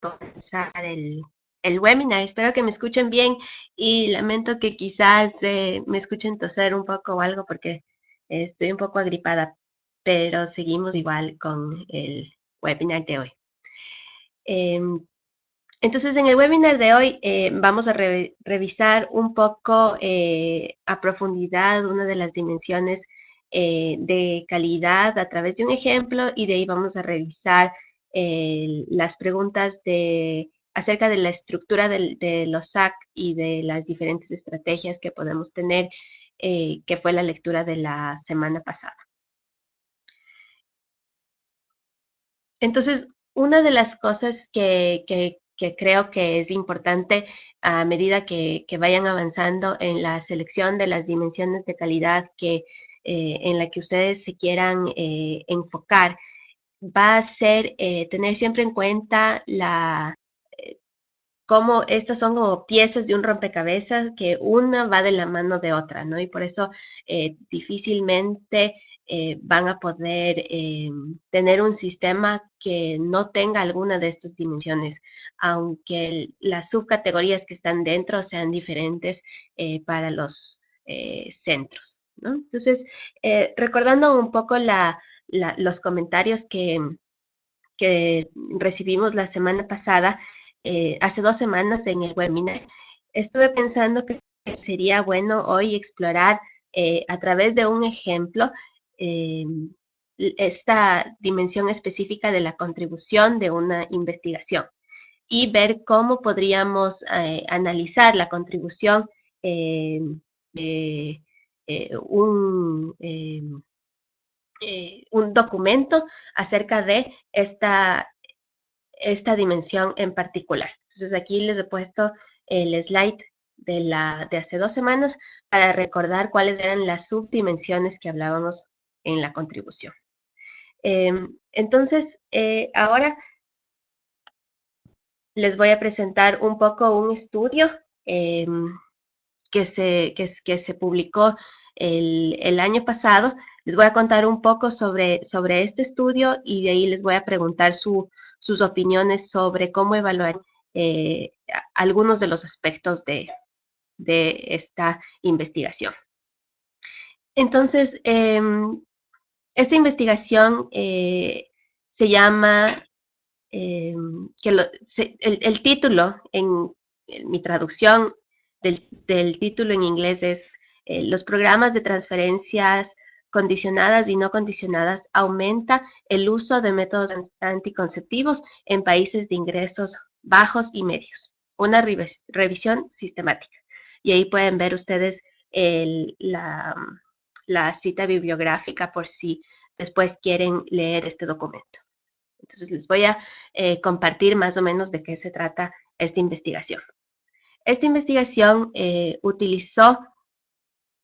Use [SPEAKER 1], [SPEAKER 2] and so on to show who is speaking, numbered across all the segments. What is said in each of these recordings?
[SPEAKER 1] comenzar el webinar. Espero que me escuchen bien y lamento que quizás me escuchen toser un poco o algo porque estoy un poco agripada, pero seguimos igual con el webinar de hoy. Entonces, en el webinar de hoy vamos a revisar un poco a profundidad una de las dimensiones de calidad a través de un ejemplo y de ahí vamos a revisar las preguntas acerca de la estructura de los SAC y de las diferentes estrategias que podemos tener, que fue la lectura de la semana pasada. Entonces, una de las cosas que creo que es importante a medida que vayan avanzando en la selección de las dimensiones de calidad en la que ustedes se quieran enfocar, va a ser tener siempre en cuenta cómo estas son como piezas de un rompecabezas que una va de la mano de otra, ¿no? Y por eso difícilmente van a poder tener un sistema que no tenga alguna de estas dimensiones, aunque las subcategorías que están dentro sean diferentes para los centros, ¿no? Entonces, recordando un poco los comentarios que recibimos la semana pasada, hace 2 semanas en el webinar, estuve pensando que sería bueno hoy explorar a través de un ejemplo eh, esta dimensión específica de la contribución de una investigación y ver cómo podríamos analizar la contribución de un documento acerca de esta dimensión en particular. Entonces aquí les he puesto el slide de hace 2 semanas para recordar cuáles eran las subdimensiones que hablábamos en la contribución. Entonces, ahora les voy a presentar un poco un estudio que se publicó el año pasado. Les voy a contar un poco sobre este estudio y de ahí les voy a preguntar sus opiniones sobre cómo evaluar algunos de los aspectos de esta investigación. Entonces, esta investigación se llama, el título en mi traducción del título en inglés es los programas de transferencias condicionadas y no condicionadas aumenta el uso de métodos anticonceptivos en países de ingresos bajos y medios. Una revisión sistemática. Y ahí pueden ver ustedes la cita bibliográfica por si después quieren leer este documento. Entonces les voy a compartir más o menos de qué se trata esta investigación. Esta investigación utilizó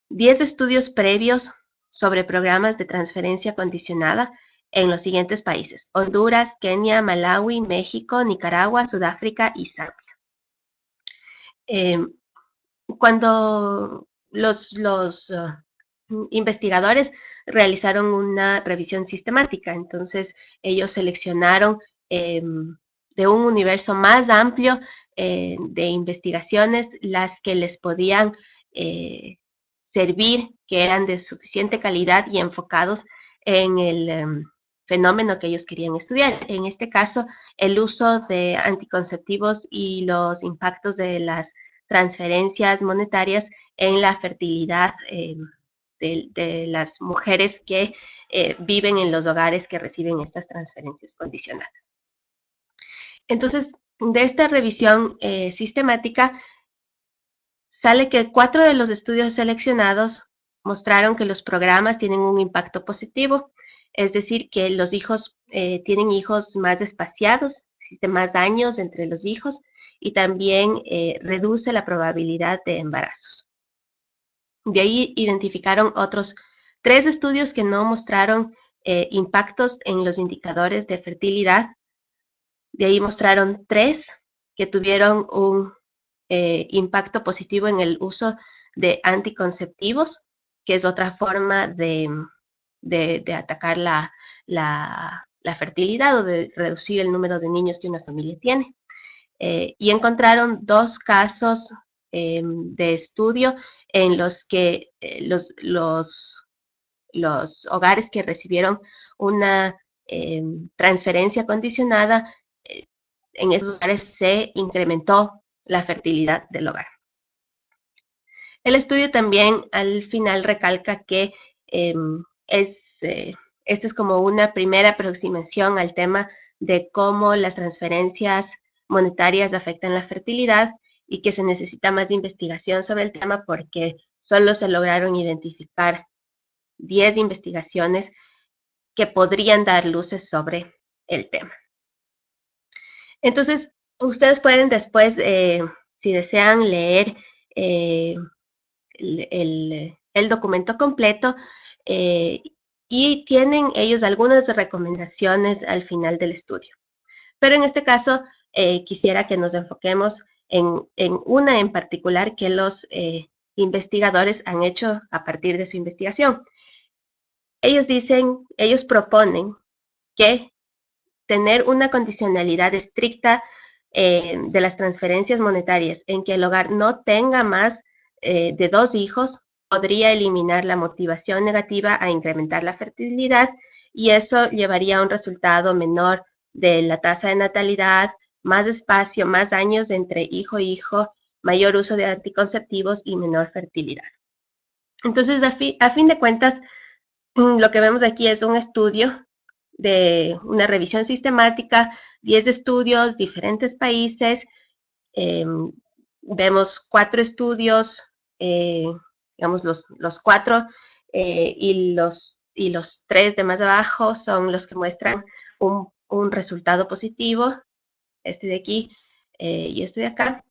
[SPEAKER 1] 10 estudios previos sobre programas de transferencia condicionada en los siguientes países: Honduras, Kenia, Malawi, México, Nicaragua, Sudáfrica y Zambia. Cuando los investigadores realizaron una revisión sistemática, entonces ellos seleccionaron de un universo más amplio de investigaciones las que les podían servir, que eran de suficiente calidad y enfocados en el fenómeno que ellos querían estudiar. En este caso, el uso de anticonceptivos y los impactos de las transferencias monetarias en la fertilidad de las mujeres que viven en los hogares que reciben estas transferencias condicionadas. Entonces, de esta revisión sistemática, sale que 4 de los estudios seleccionados mostraron que los programas tienen un impacto positivo, es decir, que los hijos tienen hijos más espaciados, existen más años entre los hijos y también reduce la probabilidad de embarazos. De ahí identificaron otros 3 estudios que no mostraron impactos en los indicadores de fertilidad. De ahí mostraron 3 que tuvieron un impacto positivo en el uso de anticonceptivos, que es otra forma de atacar la fertilidad o de reducir el número de niños que una familia tiene. y encontraron dos casos de estudio en los que los hogares que recibieron una transferencia condicionada, en esos hogares se incrementó la fertilidad del hogar. El estudio también al final recalca que esta es como una primera aproximación al tema de cómo las transferencias monetarias afectan la fertilidad y que se necesita más investigación sobre el tema porque solo se lograron identificar 10 investigaciones que podrían dar luces sobre el tema. Entonces, ustedes pueden después, si desean leer eh, el documento completo, eh, y tienen ellos algunas recomendaciones al final del estudio. Pero en este caso, quisiera que nos enfoquemos en una en particular que los investigadores han hecho a partir de su investigación. Ellos proponen que tener una condicionalidad estricta de las transferencias monetarias en que el hogar no tenga más de 2 hijos podría eliminar la motivación negativa a incrementar la fertilidad y eso llevaría a un resultado menor de la tasa de natalidad, más espacio, más años entre hijo e hijo, mayor uso de anticonceptivos y menor fertilidad. Entonces, a fin de cuentas, lo que vemos aquí es un estudio de una revisión sistemática, 10 estudios, diferentes países. eh, Vemos 4 estudios, eh, digamos los 4 y los 3 de más abajo son los que muestran un resultado positivo, este de aquí y este de acá.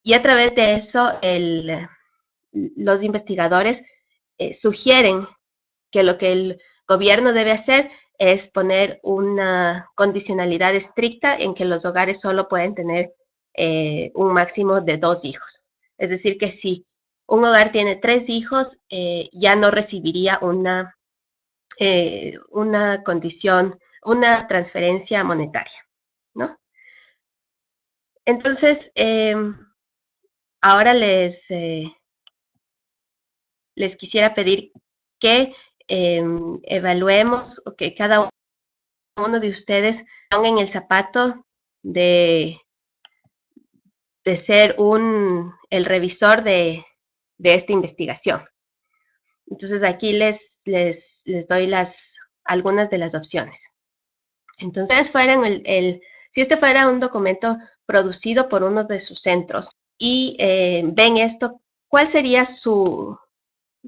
[SPEAKER 1] Y a través de eso, los investigadores sugieren que lo que el gobierno debe hacer es poner una condicionalidad estricta en que los hogares solo pueden tener un máximo de 2 hijos. Es decir, que si un hogar tiene 3 hijos, ya no recibiría una condición, una transferencia monetaria, ¿no? Entonces, ahora les quisiera pedir que evaluemos o que cada uno de ustedes pongan el zapato de, de ser el revisor de esta investigación. Entonces aquí les doy algunas de las opciones. Entonces, si este fuera un documento producido por uno de sus centros y ven esto, ¿cuál sería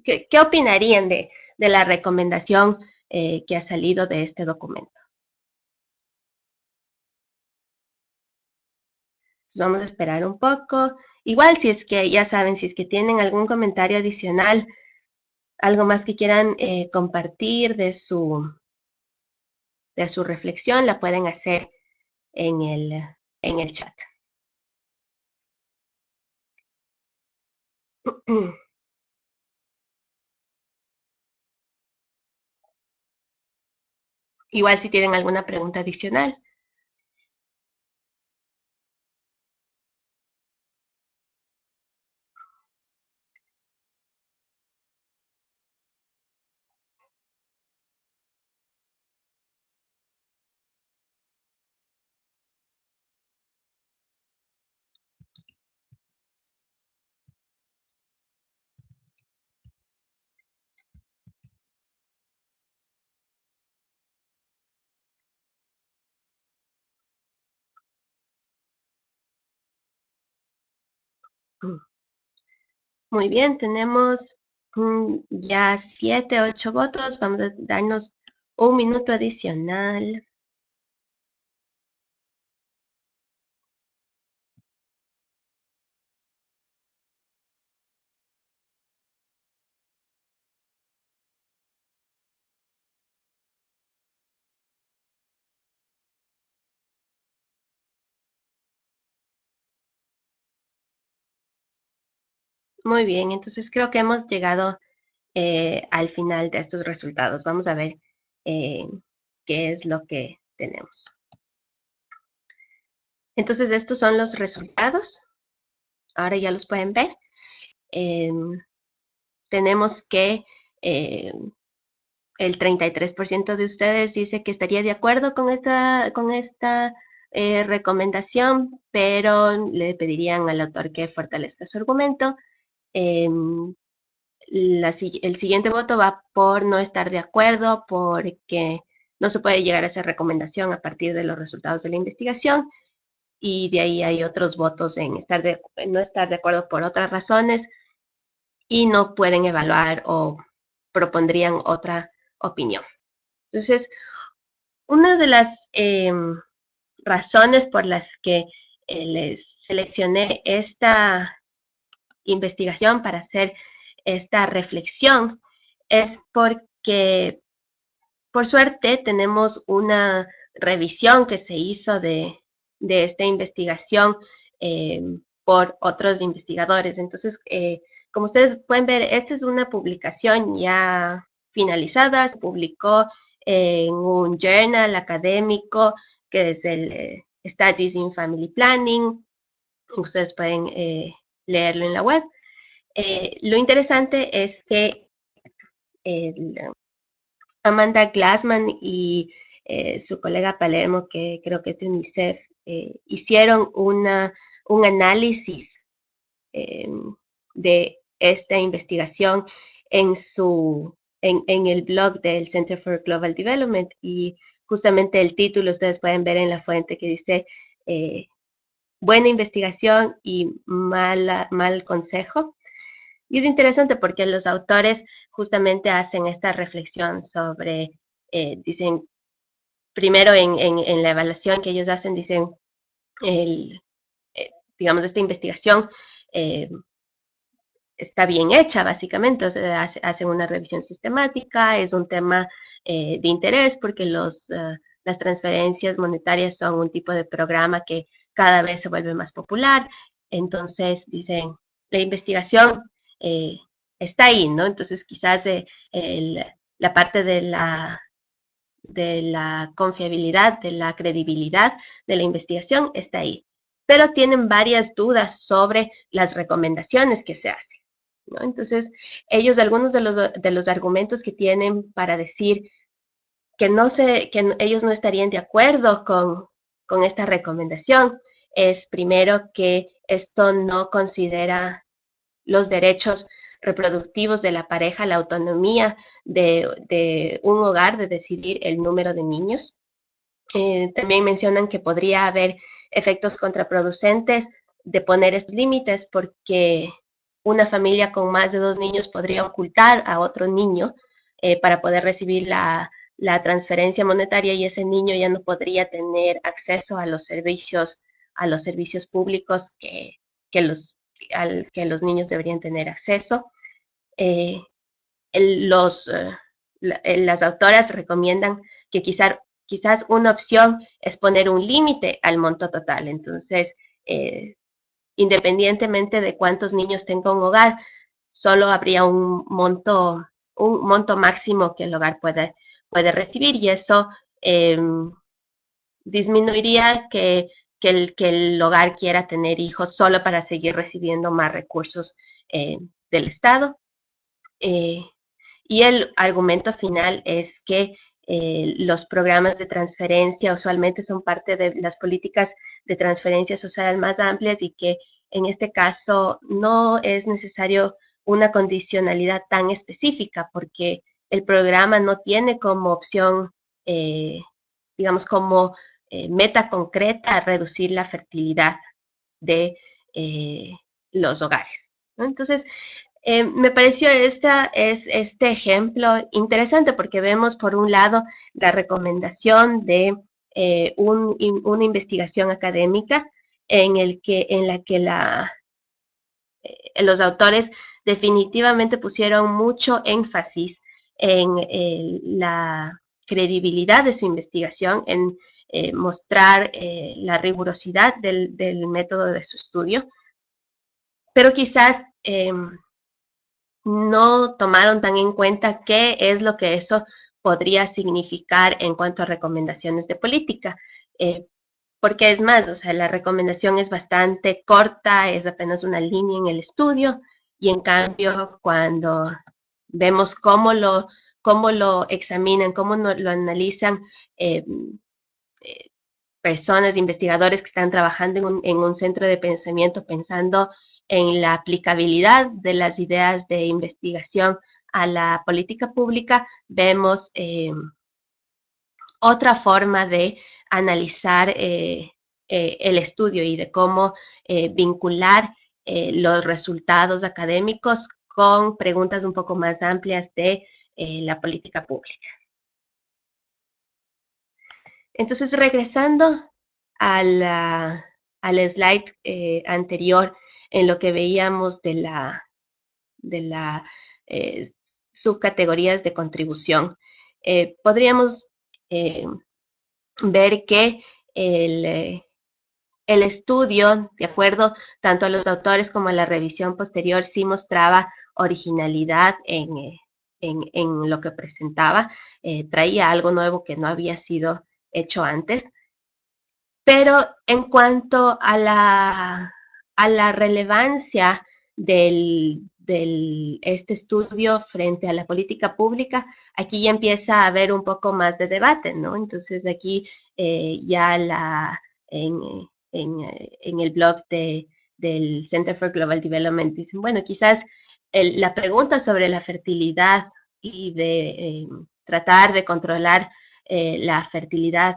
[SPEAKER 1] qué opinarían de la recomendación que ha salido de este documento? Entonces vamos a esperar un poco. Igual, si es que ya saben, si es que tienen algún comentario adicional, algo más que quieran compartir de su reflexión, la pueden hacer en el chat. Igual si tienen alguna pregunta adicional. Muy bien, tenemos ya 7, 8 votos. Vamos a darnos un minuto adicional. Muy bien, entonces creo que hemos llegado al final de estos resultados. Vamos a ver eh, qué es lo que tenemos. Entonces, estos son los resultados. Ahora ya los pueden ver. Tenemos que el 33% de ustedes dice que estaría de acuerdo con esta recomendación, pero le pedirían al autor que fortalezca su argumento. El siguiente voto va por no estar de acuerdo, porque no se puede llegar a esa recomendación a partir de los resultados de la investigación, y de ahí hay otros votos en no estar de acuerdo por otras razones y no pueden evaluar o propondrían otra opinión. Entonces, una de las razones por las que les seleccioné esta investigación para hacer esta reflexión es porque, por suerte, tenemos una revisión que se hizo de esta investigación por otros investigadores. Entonces, como ustedes pueden ver, esta es una publicación ya finalizada, se publicó en un journal académico que es el Studies in Family Planning. Ustedes pueden leerlo en la web. Lo interesante es que Amanda Glassman y su colega Palermo, que creo que es de UNICEF, hicieron un análisis de esta investigación en el blog del Center for Global Development, y justamente el título ustedes pueden ver en la fuente que dice buena investigación y mal consejo. Y es interesante porque los autores justamente hacen esta reflexión sobre, dicen, primero en la evaluación que ellos hacen, dicen, digamos, esta investigación está bien hecha, básicamente. O sea, hacen una revisión sistemática, es un tema de interés porque las transferencias monetarias son un tipo de programa que cada vez se vuelve más popular. Entonces, dicen, la investigación está ahí, ¿no? Entonces, quizás la parte de la confiabilidad, de la credibilidad de la investigación está ahí. Pero tienen varias dudas sobre las recomendaciones que se hacen, ¿no? Entonces, algunos de los argumentos que tienen para decir que ellos no estarían de acuerdo con esta recomendación es, primero, que esto no considera los derechos reproductivos de la pareja, la autonomía de un hogar de decidir el número de niños. También mencionan que podría haber efectos contraproducentes de poner estos límites, porque una familia con más de 2 niños podría ocultar a otro niño para poder recibir la transferencia monetaria, y ese niño ya no podría tener acceso a los servicios públicos que los niños deberían tener acceso. Las autoras recomiendan que quizás una opción es poner un límite al monto total. Entonces, independientemente de cuántos niños tenga un hogar, solo habría un monto máximo que el hogar puede recibir, y eso disminuiría que el hogar quiera tener hijos solo para seguir recibiendo más recursos del Estado. Y el argumento final es que los programas de transferencia usualmente son parte de las políticas de transferencia social más amplias, y que en este caso no es necesario una condicionalidad tan específica, porque el programa no tiene como opción, digamos, como meta concreta reducir la fertilidad de los hogares, ¿no? Entonces, me pareció este ejemplo interesante, porque vemos, por un lado, la recomendación de una investigación académica en la que los autores definitivamente pusieron mucho énfasis en la credibilidad de su investigación, en mostrar la rigurosidad del método de su estudio, pero quizás no tomaron tan en cuenta qué es lo que eso podría significar en cuanto a recomendaciones de política. porque es más, o sea, la recomendación es bastante corta, es apenas una línea en el estudio, y en cambio cuando vemos cómo lo examinan, cómo no, lo analizan eh, eh, personas, investigadores que están trabajando en un centro de pensamiento, pensando en la aplicabilidad de las ideas de investigación a la política pública, vemos otra forma de analizar el estudio y de cómo vincular los resultados académicos con preguntas un poco más amplias de la política pública. Entonces, regresando a al slide anterior, en lo que veíamos de la subcategorías de contribución, podríamos eh, ver que el, el estudio, de acuerdo tanto a los autores como a la revisión posterior, sí mostraba originalidad en lo que presentaba, traía algo nuevo que no había sido hecho antes, pero en cuanto a la relevancia este estudio frente a la política pública, aquí ya empieza a haber un poco más de debate, ¿no? Entonces aquí ya en, en el blog del Center for Global Development dicen, bueno, quizás la pregunta sobre la fertilidad y de tratar de controlar la fertilidad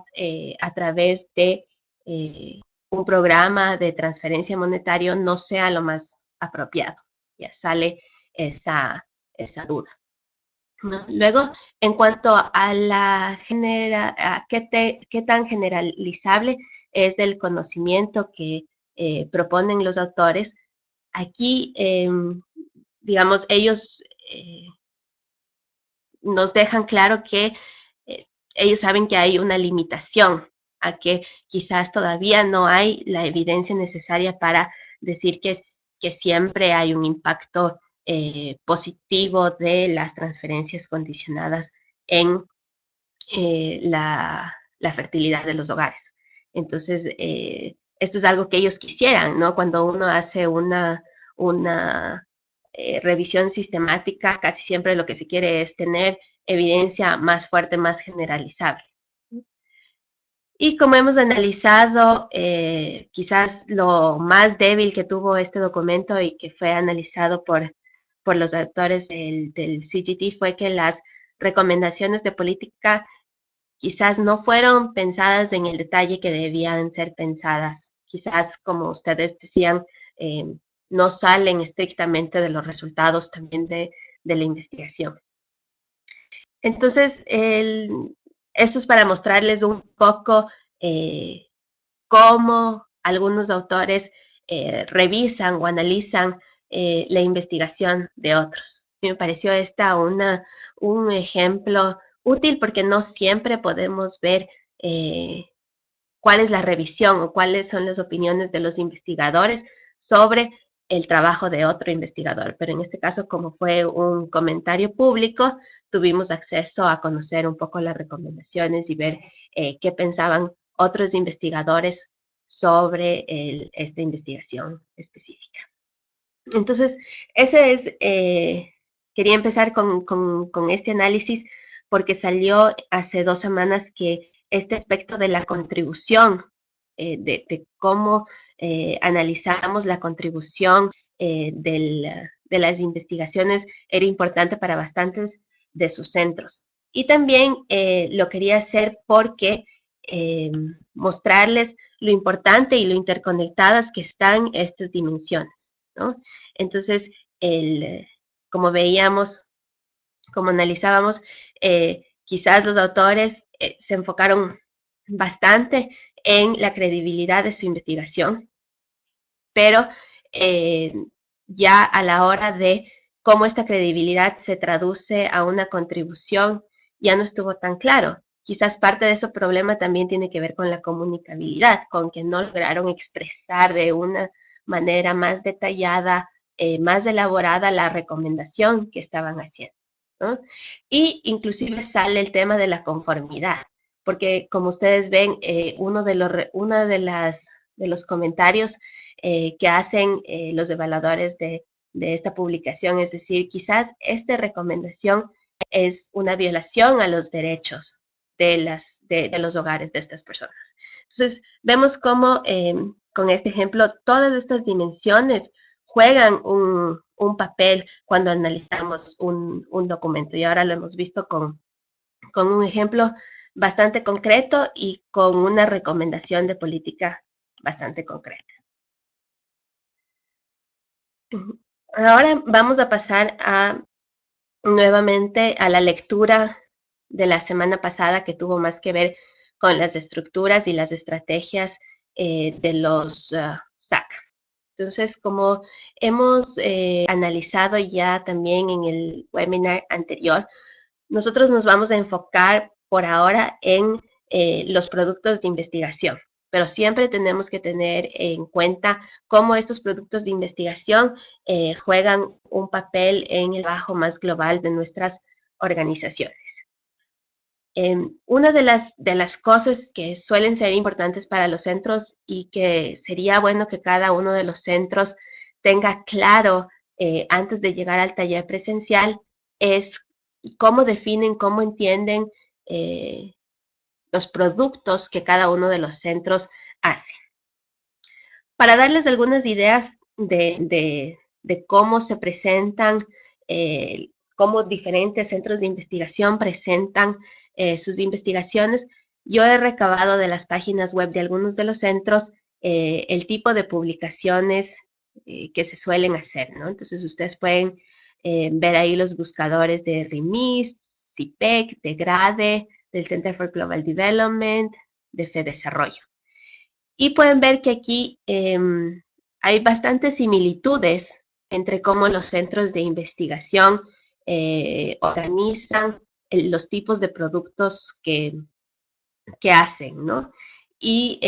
[SPEAKER 1] a través de un programa de transferencia monetario no sea lo más apropiado. Ya sale esa duda, ¿no? Luego, en cuanto a qué tan generalizable es el conocimiento que proponen los autores, aquí, digamos, ellos nos dejan claro que ellos saben que hay una limitación, a que quizás todavía no hay la evidencia necesaria para decir que siempre hay un impacto positivo de las transferencias condicionadas en la fertilidad de los hogares. Entonces, esto es algo que ellos quisieran, ¿no? Cuando uno hace una revisión sistemática, casi siempre lo que se quiere es tener evidencia más fuerte, más generalizable. Y como hemos analizado, quizás lo más débil que tuvo este documento y que fue analizado por los autores del CGT fue que las recomendaciones de política quizás no fueron pensadas en el detalle que debían ser pensadas. Quizás, como ustedes decían, eh, no salen estrictamente de los resultados también de la investigación. Entonces, esto es para mostrarles un poco cómo algunos autores revisan o analizan la investigación de otros. Me pareció esta un ejemplo útil porque no siempre podemos ver cuál es la revisión o cuáles son las opiniones de los investigadores sobre el trabajo de otro investigador. Pero en este caso, como fue un comentario público, tuvimos acceso a conocer un poco las recomendaciones y ver qué pensaban otros investigadores sobre esta investigación específica. Entonces, ese es, quería empezar con este análisis porque salió hace 2 semanas que este aspecto de la contribución, de cómo analizamos la contribución de las investigaciones era importante para bastantes de sus centros. Y también lo quería hacer porque mostrarles lo importante y lo interconectadas que están estas dimensiones, ¿no? Entonces, como veíamos, como analizábamos, quizás los autores se enfocaron bastante en la credibilidad de su investigación, pero ya a la hora de cómo esta credibilidad se traduce a una contribución, ya no estuvo tan claro. Quizás parte de ese problema también tiene que ver con la comunicabilidad, con que no lograron expresar de una manera más detallada, más elaborada la recomendación que estaban haciendo, ¿no? Y inclusive sale el tema de la conformidad. porque como ustedes ven, una de los comentarios que hacen los evaluadores de esta publicación, es decir, quizás esta recomendación es una violación a los derechos de los hogares de estas personas. Entonces, vemos cómo con este ejemplo todas estas dimensiones juegan un papel cuando analizamos un documento. Y ahora lo hemos visto con un ejemplo bastante concreto y con una recomendación de política bastante concreta. Ahora vamos a pasar nuevamente a la lectura de la semana pasada, que tuvo más que ver con las estructuras y las estrategias de los SAC. Entonces, como hemos analizado ya también en el webinar anterior, nosotros nos vamos a enfocar por ahora en los productos de investigación, pero siempre tenemos que tener en cuenta cómo estos productos de investigación juegan un papel en el trabajo más global de nuestras organizaciones. Una de las cosas que suelen ser importantes para los centros y que sería bueno que cada uno de los centros tenga claro antes de llegar al taller presencial es cómo definen, cómo entienden eh, los productos que cada uno de los centros hace. Para darles algunas ideas de cómo se presentan, cómo diferentes centros de investigación presentan sus investigaciones, yo he recabado de las páginas web de algunos de los centros el tipo de publicaciones que se suelen hacer, ¿no? Entonces ustedes pueden ver ahí los buscadores de RIMIS, CIPEC, de GRADE, del Center for Global Development, de FEDesarrollo. Y pueden ver que aquí hay bastantes similitudes entre cómo los centros de investigación organizan los tipos de productos que hacen, ¿no? Y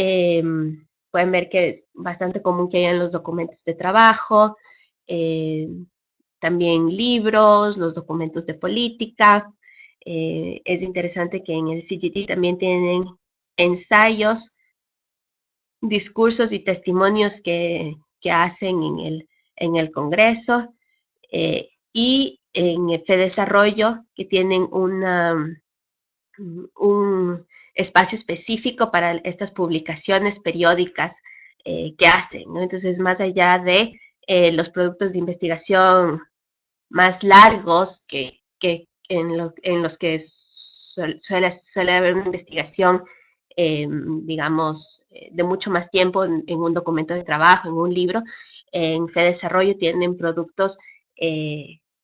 [SPEAKER 1] pueden ver que es bastante común que hayan los documentos de trabajo, eh, también libros, los documentos de política. Es interesante que en el CGT también tienen ensayos, discursos y testimonios que hacen en el Congreso y en FEDesarrollo, que tienen un espacio específico para estas publicaciones periódicas que hacen, ¿no? Entonces, más allá de los productos de investigación más largos en los que suele haber una investigación, digamos, de mucho más tiempo en un documento de trabajo, en un libro. En FEDesarrollo tienen productos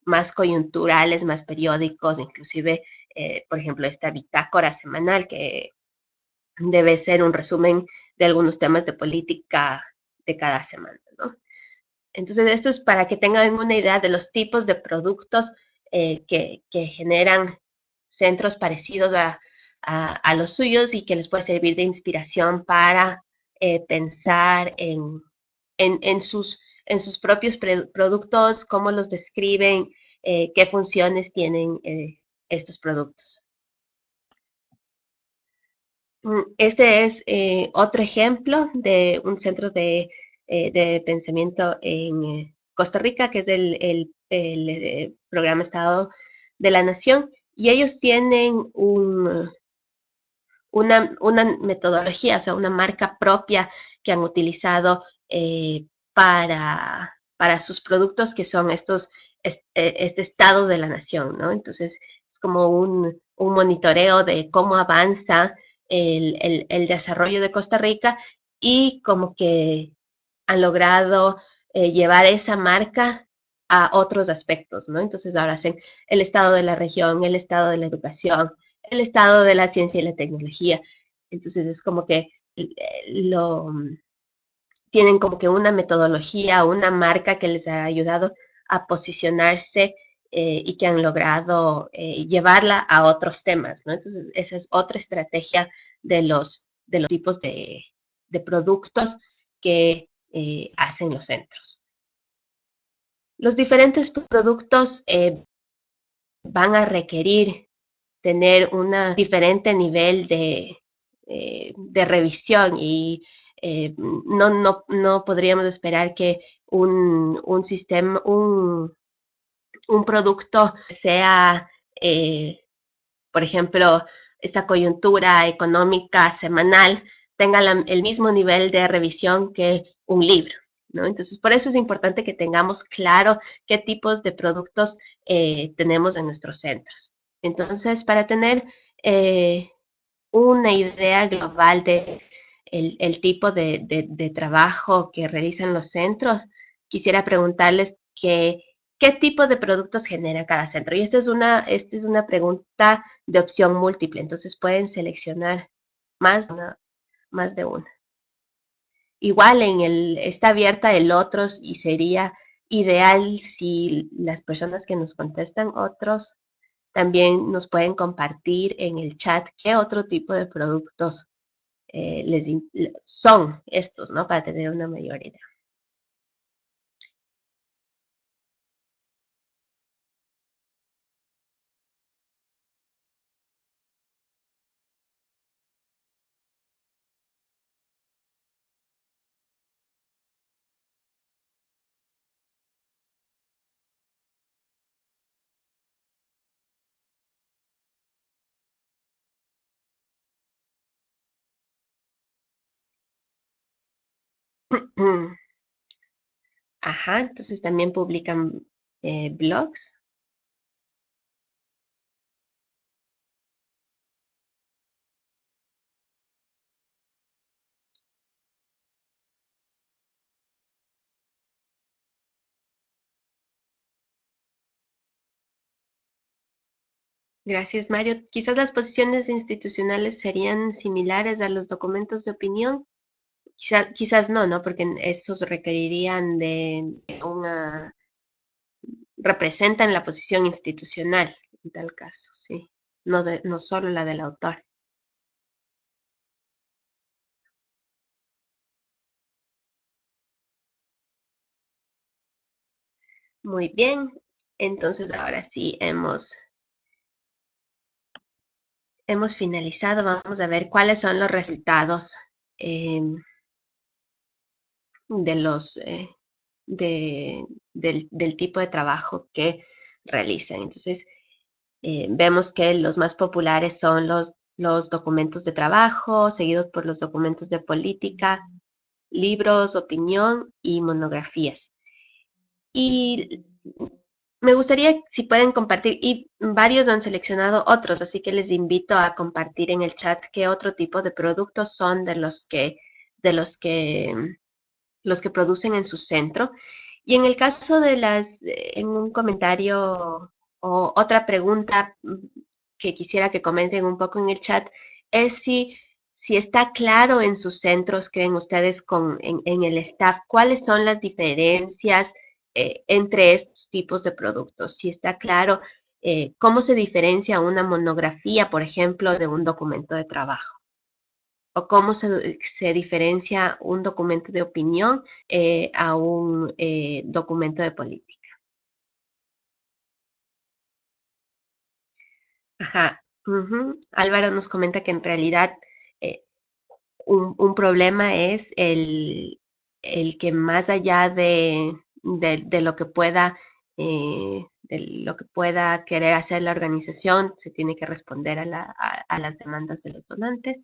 [SPEAKER 1] más coyunturales, más periódicos, inclusive, por ejemplo, esta bitácora semanal que debe ser un resumen de algunos temas de política de cada semana, ¿no? Entonces, esto es para que tengan una idea de los tipos de productos que generan centros parecidos a los suyos y que les puede servir de inspiración para pensar en sus propios productos, cómo los describen, qué funciones tienen estos productos. Este es otro ejemplo de un centro de pensamiento en Costa Rica, que es el Programa Estado de la Nación, y ellos tienen una metodología, o sea, una marca propia que han utilizado para sus productos, que son este estado de la nación, ¿no? Entonces, es como un monitoreo de cómo avanza el desarrollo de Costa Rica y como que han logrado llevar esa marca a otros aspectos, ¿no? Entonces ahora hacen el estado de la región, el estado de la educación, el estado de la ciencia y la tecnología. Entonces es como que lo tienen como que una metodología, una marca que les ha ayudado a posicionarse y que han logrado llevarla a otros temas, ¿no? Entonces esa es otra estrategia de los tipos de productos que hacen los centros. Los diferentes productos van a requerir tener un diferente nivel de revisión y no podríamos esperar que un sistema, un producto sea, por ejemplo, esta coyuntura económica semanal tenga el mismo nivel de revisión que un libro, ¿no? Entonces, por eso es importante que tengamos claro qué tipos de productos tenemos en nuestros centros. Entonces, para tener una idea global de el tipo de trabajo que realizan los centros, quisiera preguntarles qué tipo de productos genera cada centro. Y esta es una pregunta de opción múltiple, entonces pueden seleccionar más de una. Igual está abierta el otros y sería ideal si las personas que nos contestan otros también nos pueden compartir en el chat qué otro tipo de productos son estos, ¿no? Para tener una mayor idea. Ajá, entonces también publican blogs. Gracias, Mario. Quizás las posiciones institucionales serían similares a los documentos de opinión. Quizás no, ¿no? Porque esos requerirían de una, representan la posición institucional, en tal caso, sí. No solo la del autor. Muy bien. Entonces, ahora sí hemos finalizado. Vamos a ver cuáles son los resultados de los del tipo de trabajo que realizan. Entonces, vemos que los más populares son los documentos de trabajo, seguidos por los documentos de política, libros, opinión y monografías. Y me gustaría si pueden compartir, y varios han seleccionado otros, así que les invito a compartir en el chat qué otro tipo de productos son de los que producen en su centro. Y en el caso en un comentario o otra pregunta que quisiera que comenten un poco en el chat, es si está claro en sus centros, creen ustedes, en el staff, cuáles son las diferencias entre estos tipos de productos. Si está claro cómo se diferencia una monografía, por ejemplo, de un documento de trabajo o cómo se diferencia un documento de opinión a un documento de política. Ajá. Ujú. Álvaro nos comenta que en realidad eh, un problema es el que más allá de lo que de lo que pueda querer hacer la organización, se tiene que responder a las demandas de los donantes.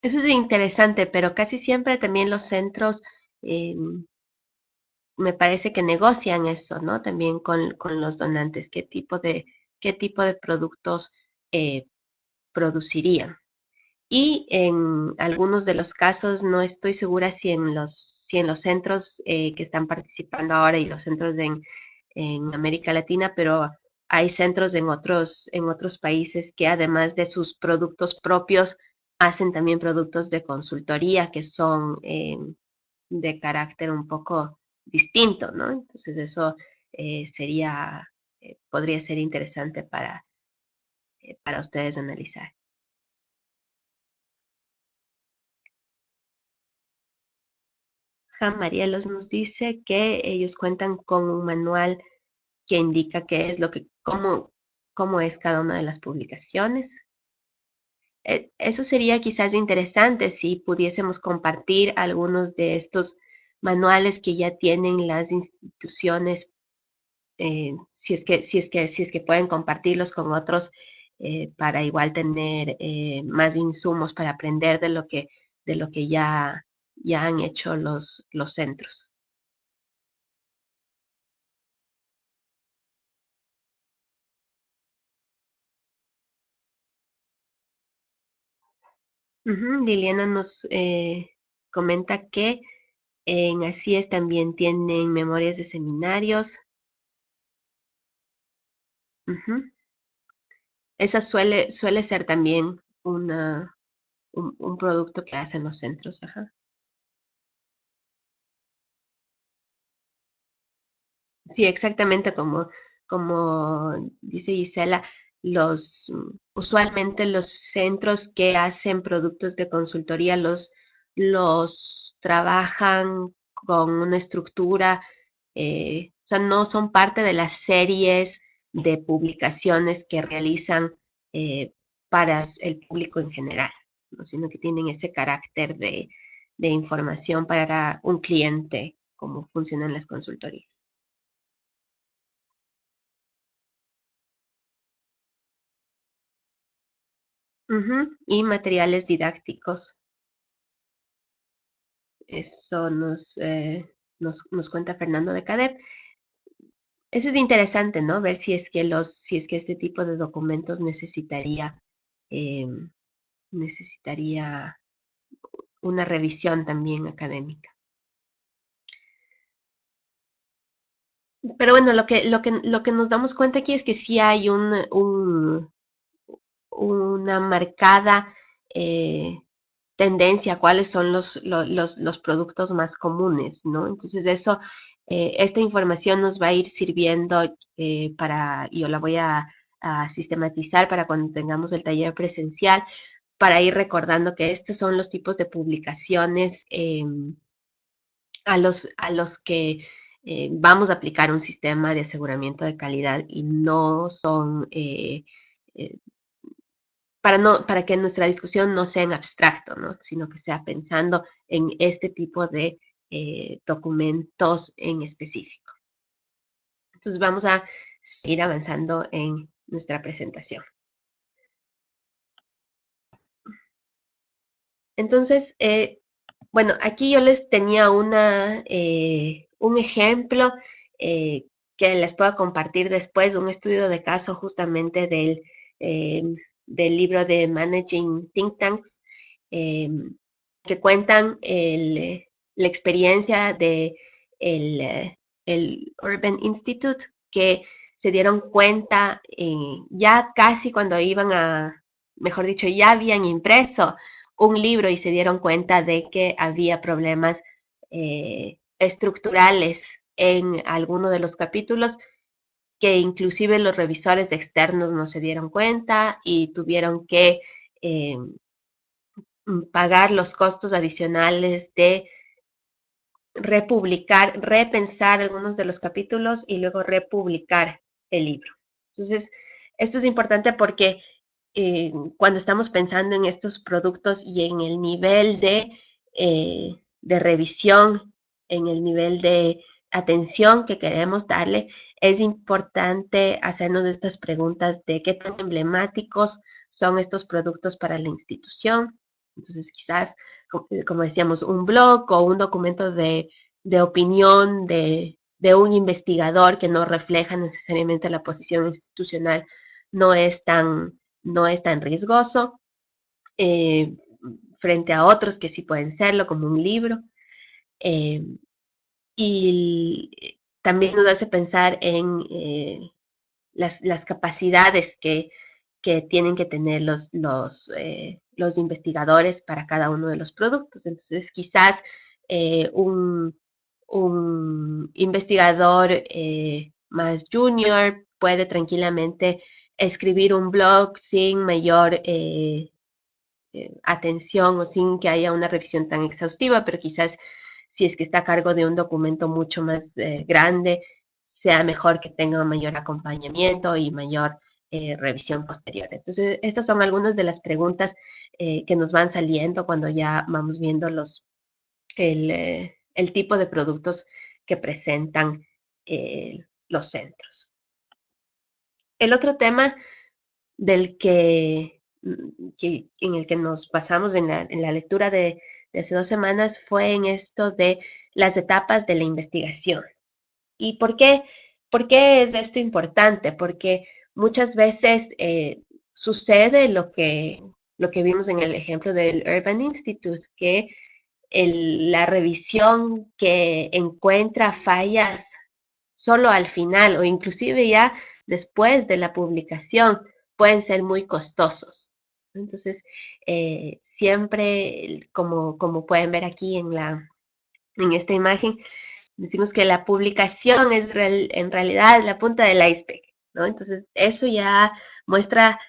[SPEAKER 1] Eso es interesante, pero casi siempre también los centros eh, me parece que negocian eso, ¿no? También con los donantes, qué tipo de productos eh, producirían. Y en algunos de los casos no estoy segura si en los centros que están participando ahora y los centros en América Latina, pero hay centros en otros países que además de sus productos propios, hacen también productos de consultoría que son de carácter un poco distinto, ¿no? Entonces eso podría ser interesante para ustedes analizar. Marielos nos dice que ellos cuentan con un manual que indica qué es lo que, cómo es cada una de las publicaciones. Eso sería quizás interesante si pudiésemos compartir algunos de estos manuales que ya tienen las instituciones, si es que pueden compartirlos con otros, para igual tener más insumos para aprender de lo que ya han hecho los centros. Ujú. Liliana nos comenta que en ACIES también tienen memorias de seminarios. Ujú. Esa suele ser también un producto que hacen los centros, ajá. Sí, exactamente como dice Gisela, usualmente los centros que hacen productos de consultoría los trabajan con una estructura, o sea, no son parte de las series de publicaciones que realizan para el público en general, ¿no? Sino que tienen ese carácter de información para un cliente, como funcionan las consultorías. Ujú. Y materiales didácticos. Eso nos cuenta Fernando de Cadet. Eso es interesante, ¿no? Ver si es que este tipo de documentos eh, necesitaría una revisión también académica. Pero bueno, lo que nos damos cuenta aquí es que sí hay una marcada eh, tendencia a cuáles son los productos más comunes, ¿no? Entonces esta información nos va a ir sirviendo yo la voy a sistematizar para cuando tengamos el taller presencial, para ir recordando que estos son los tipos de publicaciones a los que vamos a aplicar un sistema de aseguramiento de calidad y no son eh, para que nuestra discusión no sea en abstracto, ¿no? Sino que sea pensando en este tipo de documentos en específico. Entonces vamos a seguir avanzando en nuestra presentación. Entonces, bueno, aquí yo les tenía un ejemplo eh, que les puedo compartir después, un estudio de caso justamente eh, del libro de Managing Think Tanks, eh, que cuentan la experiencia de el Urban Institute, que se dieron cuenta ya casi cuando mejor dicho, ya habían impreso un libro y se dieron cuenta de que había problemas estructurales en alguno de los capítulos que inclusive los revisores externos no se dieron cuenta y tuvieron que eh, pagar los costos adicionales de republicar, repensar algunos de los capítulos y luego republicar el libro. Entonces, esto es importante porque cuando estamos pensando en estos productos y en el nivel de revisión, en el nivel de atención que queremos darle, es importante hacernos estas preguntas de qué tan emblemáticos son estos productos para la institución. Entonces, quizás, como decíamos, un blog o un documento de opinión de un investigador que no refleja necesariamente la posición institucional no es tan, no es tan riesgoso eh, frente a otros que sí pueden serlo, como un libro. Eh, y también nos hace pensar en las capacidades que tienen que tener los investigadores para cada uno de los productos. Entonces, quizás un investigador más junior puede tranquilamente escribir un blog sin mayor atención o sin que haya una revisión tan exhaustiva, pero quizás si es que está a cargo de un documento mucho más grande, sea mejor que tenga un mayor acompañamiento y mayor revisión posterior. Entonces, estas son algunas de las preguntas que nos van saliendo cuando ya vamos viendo el tipo de productos que presentan los centros. El otro tema del en el que nos basamos en la lectura de hace 2 semanas fue en esto de las etapas de la investigación. ¿Y por qué es esto importante? Porque muchas veces sucede lo que vimos en el ejemplo del Urban Institute, que la revisión que encuentra fallas solo al final o inclusive ya después de la publicación pueden ser muy costosos. Entonces, siempre, como pueden ver aquí en esta imagen, decimos que la publicación es en realidad la punta del iceberg, ¿no? Entonces, eso ya muestra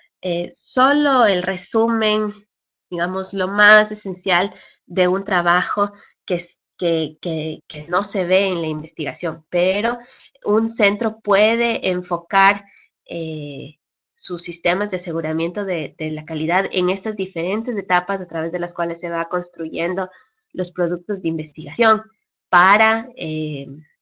[SPEAKER 1] solo el resumen, digamos, lo más esencial de un trabajo que no se ve en la investigación, pero un centro puede enfocar sus sistemas de aseguramiento de la calidad en estas diferentes etapas a través de las cuales se va construyendo los productos de investigación para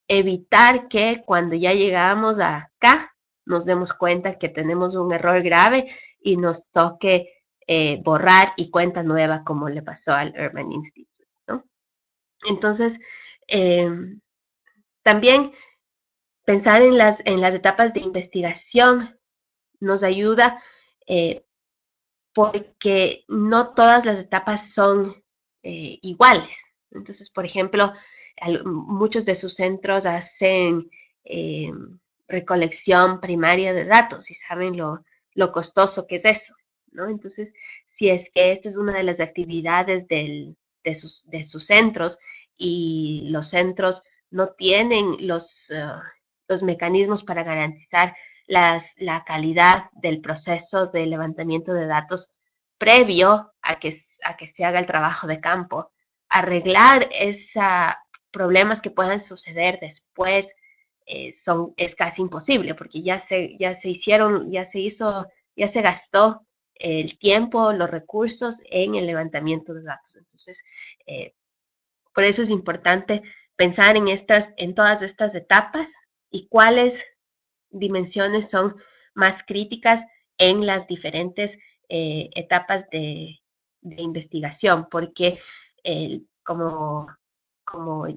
[SPEAKER 1] evitar que cuando ya llegamos acá nos demos cuenta que tenemos un error grave y nos toque borrar y cuenta nueva como le pasó al Urban Institute, ¿no? Entonces, eh, también pensar en las etapas de investigación nos ayuda porque no todas las etapas son iguales. Entonces, por ejemplo, muchos de sus centros hacen eh, recolección primaria de datos y saben lo costoso que es eso, ¿no? Entonces, si es que esta es una de las actividades de sus centros y los centros no tienen los mecanismos para garantizar la calidad del proceso de levantamiento de datos previo a que se haga el trabajo de campo, arreglar esos problemas que puedan suceder después es casi imposible porque ya se hicieron, ya se gastó el tiempo, los recursos en el levantamiento de datos. Entonces, eh, por eso es importante pensar en todas estas etapas y cuáles dimensiones son más críticas en las diferentes etapas de investigación, porque como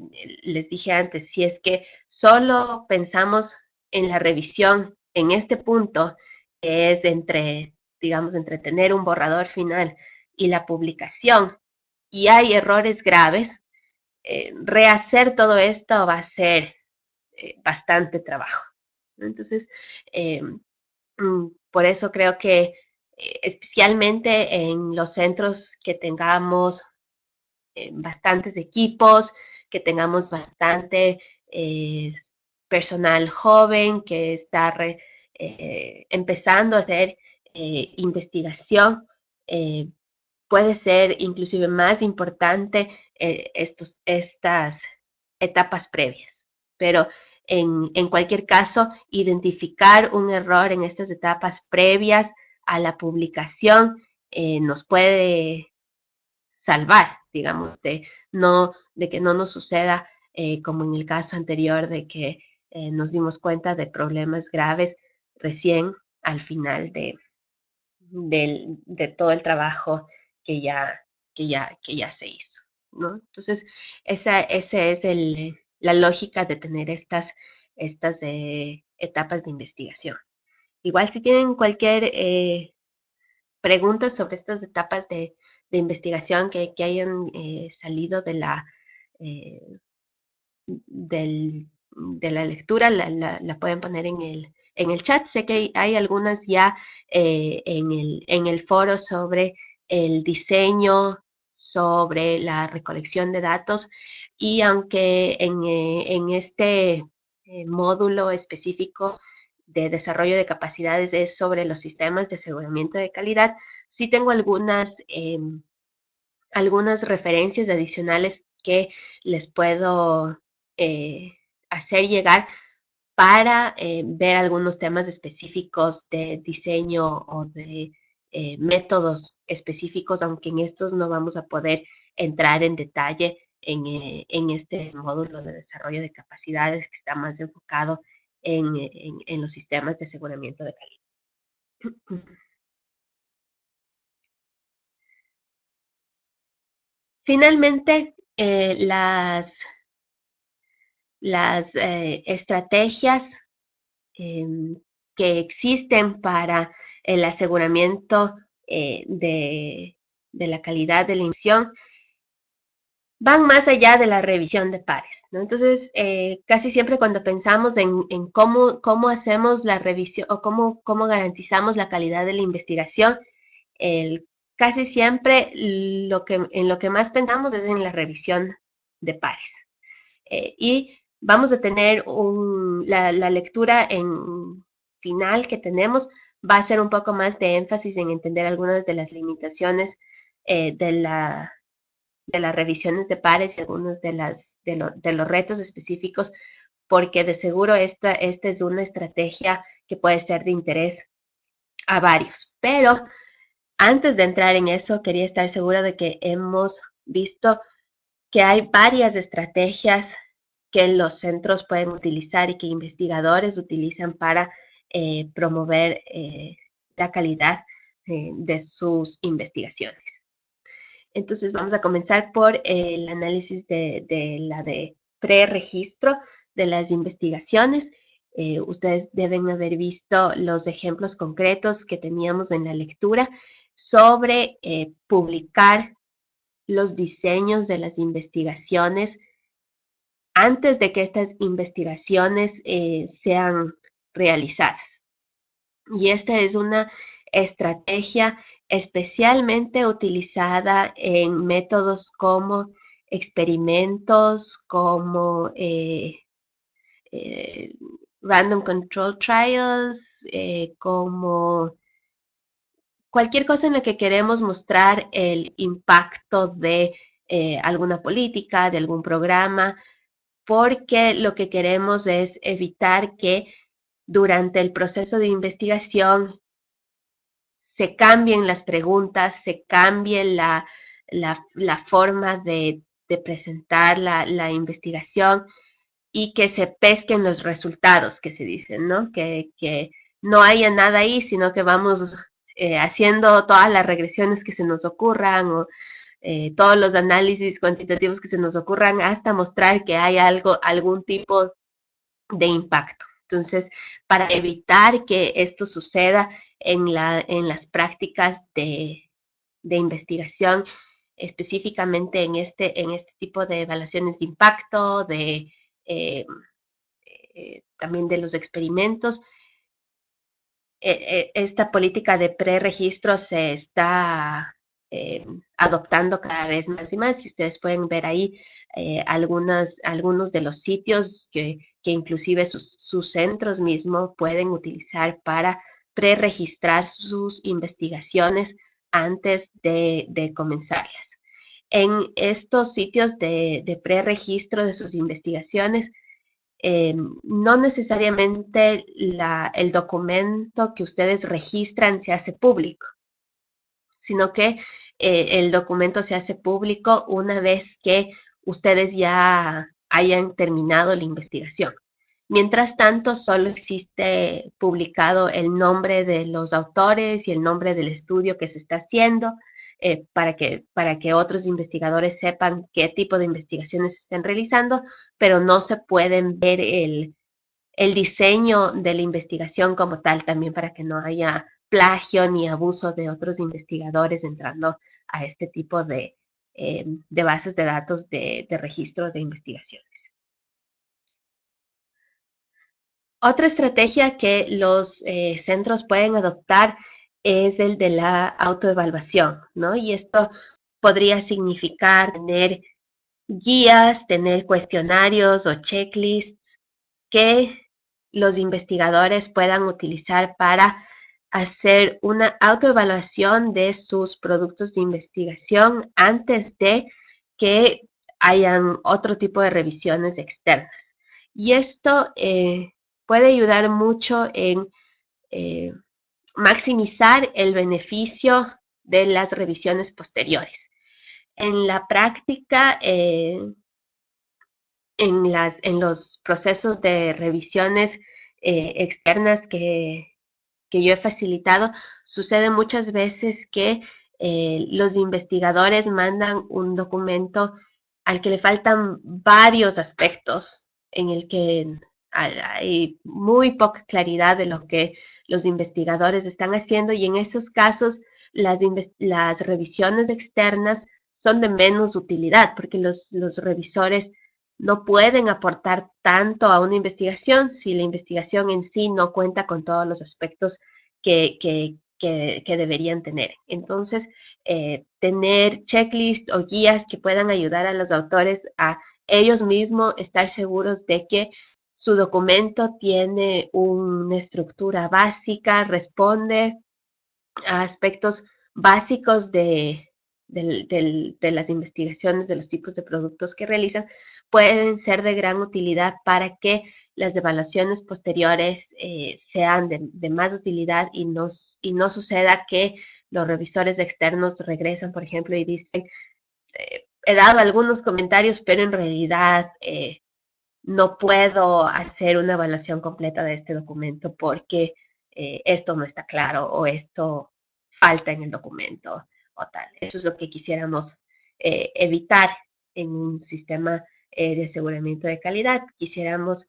[SPEAKER 1] les dije antes, si es que solo pensamos en la revisión en este punto, que es digamos, entre tener un borrador final y la publicación, y hay errores graves, rehacer todo esto va a ser bastante trabajo. Entonces, eh, por eso creo que especialmente en los centros que tengamos bastantes equipos, que tengamos bastante eh, personal joven que está empezando a hacer investigación, eh, puede ser inclusive más importante estas etapas previas. Pero en cualquier caso, identificar un error en estas etapas previas a la publicación nos puede salvar, digamos, de que no nos suceda como en el caso anterior de que nos dimos cuenta de problemas graves recién al final de todo el trabajo que ya, que ya se hizo, ¿no? Entonces, esa es la lógica de tener estas etapas de investigación. Igual si tienen cualquier pregunta sobre estas etapas de investigación que hayan salido eh, de la lectura, la pueden poner en el chat. Sé que hay algunas ya en el foro sobre el diseño, sobre la recolección de datos, y aunque en este módulo específico de desarrollo de capacidades es sobre los sistemas de aseguramiento de calidad, sí tengo algunas referencias adicionales que les puedo hacer llegar para ver algunos temas específicos de diseño o de métodos específicos, aunque en estos no vamos a poder entrar en detalle en este módulo de desarrollo de capacidades que está más enfocado en los sistemas de aseguramiento de calidad. Finalmente, las estrategias que existen para el aseguramiento de la calidad de la emisión van más allá de la revisión de pares, ¿no? Entonces, casi siempre cuando pensamos en cómo hacemos la revisión o cómo garantizamos la calidad de la investigación, casi siempre en lo que más pensamos es en la revisión de pares. Y vamos a tener la lectura en final que tenemos va a ser un poco más de énfasis en entender algunas de las limitaciones de las revisiones de pares y algunos de los retos específicos, porque de seguro esta es una estrategia que puede ser de interés a varios. Pero antes de entrar en eso, quería estar segura de que hemos visto que hay varias estrategias que los centros pueden utilizar y que investigadores utilizan para promover la calidad de sus investigaciones. Entonces vamos a comenzar por el análisis de la de preregistro de las investigaciones. Ustedes deben haber visto los ejemplos concretos que teníamos en la lectura sobre publicar los diseños de las investigaciones antes de que estas investigaciones sean realizadas. Y esta es una estrategia especialmente utilizada en métodos como experimentos, como eh, random control trials, como cualquier cosa en la que queremos mostrar el impacto de alguna política, de algún programa, porque lo que queremos es evitar que durante el proceso de investigación se cambien las preguntas, se cambie la forma de presentar la investigación y que se pesquen los resultados que se dicen, ¿no? Que no haya nada ahí, sino que vamos haciendo todas las regresiones que se nos ocurran o todos los análisis cuantitativos que se nos ocurran hasta mostrar que hay algún tipo de impacto. Entonces, para evitar que esto suceda en las prácticas de investigación, específicamente en este tipo de evaluaciones de impacto, eh, también de los experimentos, esta política de preregistro se está adoptando cada vez más y más. Y ustedes pueden ver ahí algunos de los sitios que inclusive sus centros mismos pueden utilizar para preregistrar sus investigaciones antes de comenzarlas. En estos sitios de preregistro de sus investigaciones, no necesariamente el documento que ustedes registran se hace público, sino que el documento se hace público una vez que ustedes ya hayan terminado la investigación. Mientras tanto, solo existe publicado el nombre de los autores y el nombre del estudio que se está haciendo para que otros investigadores sepan qué tipo de investigaciones se están realizando, pero no se pueden ver el diseño de la investigación como tal, también para que no haya plagio ni abuso de otros investigadores entrando a este tipo de bases de datos de registro de investigaciones. Otra estrategia que los centros pueden adoptar es el de la autoevaluación, ¿no? Y esto podría significar tener guías, tener cuestionarios o checklists que los investigadores puedan utilizar para hacer una autoevaluación de sus productos de investigación antes de que hayan otro tipo de revisiones externas. Y esto puede ayudar mucho en maximizar el beneficio de las revisiones posteriores. En la práctica, en los procesos de revisiones externas que yo he facilitado, sucede muchas veces que los investigadores mandan un documento al que le faltan varios aspectos, en el que hay muy poca claridad de lo que los investigadores están haciendo, y en esos casos las revisiones externas son de menos utilidad, porque los revisores no pueden aportar tanto a una investigación si la investigación en sí no cuenta con todos los aspectos que deberían tener. Entonces, tener checklists o guías que puedan ayudar a los autores a ellos mismos estar seguros de que su documento tiene una estructura básica, responde a aspectos básicos de las investigaciones, de los tipos de productos que realizan, pueden ser de gran utilidad para que las evaluaciones posteriores sean de más utilidad y no suceda que los revisores externos regresan, por ejemplo, y dicen, he dado algunos comentarios, pero en realidad no puedo hacer una evaluación completa de este documento porque esto no está claro o esto falta en el documento o tal. Eso es lo que quisiéramos evitar en un sistema de aseguramiento de calidad. Quisiéramos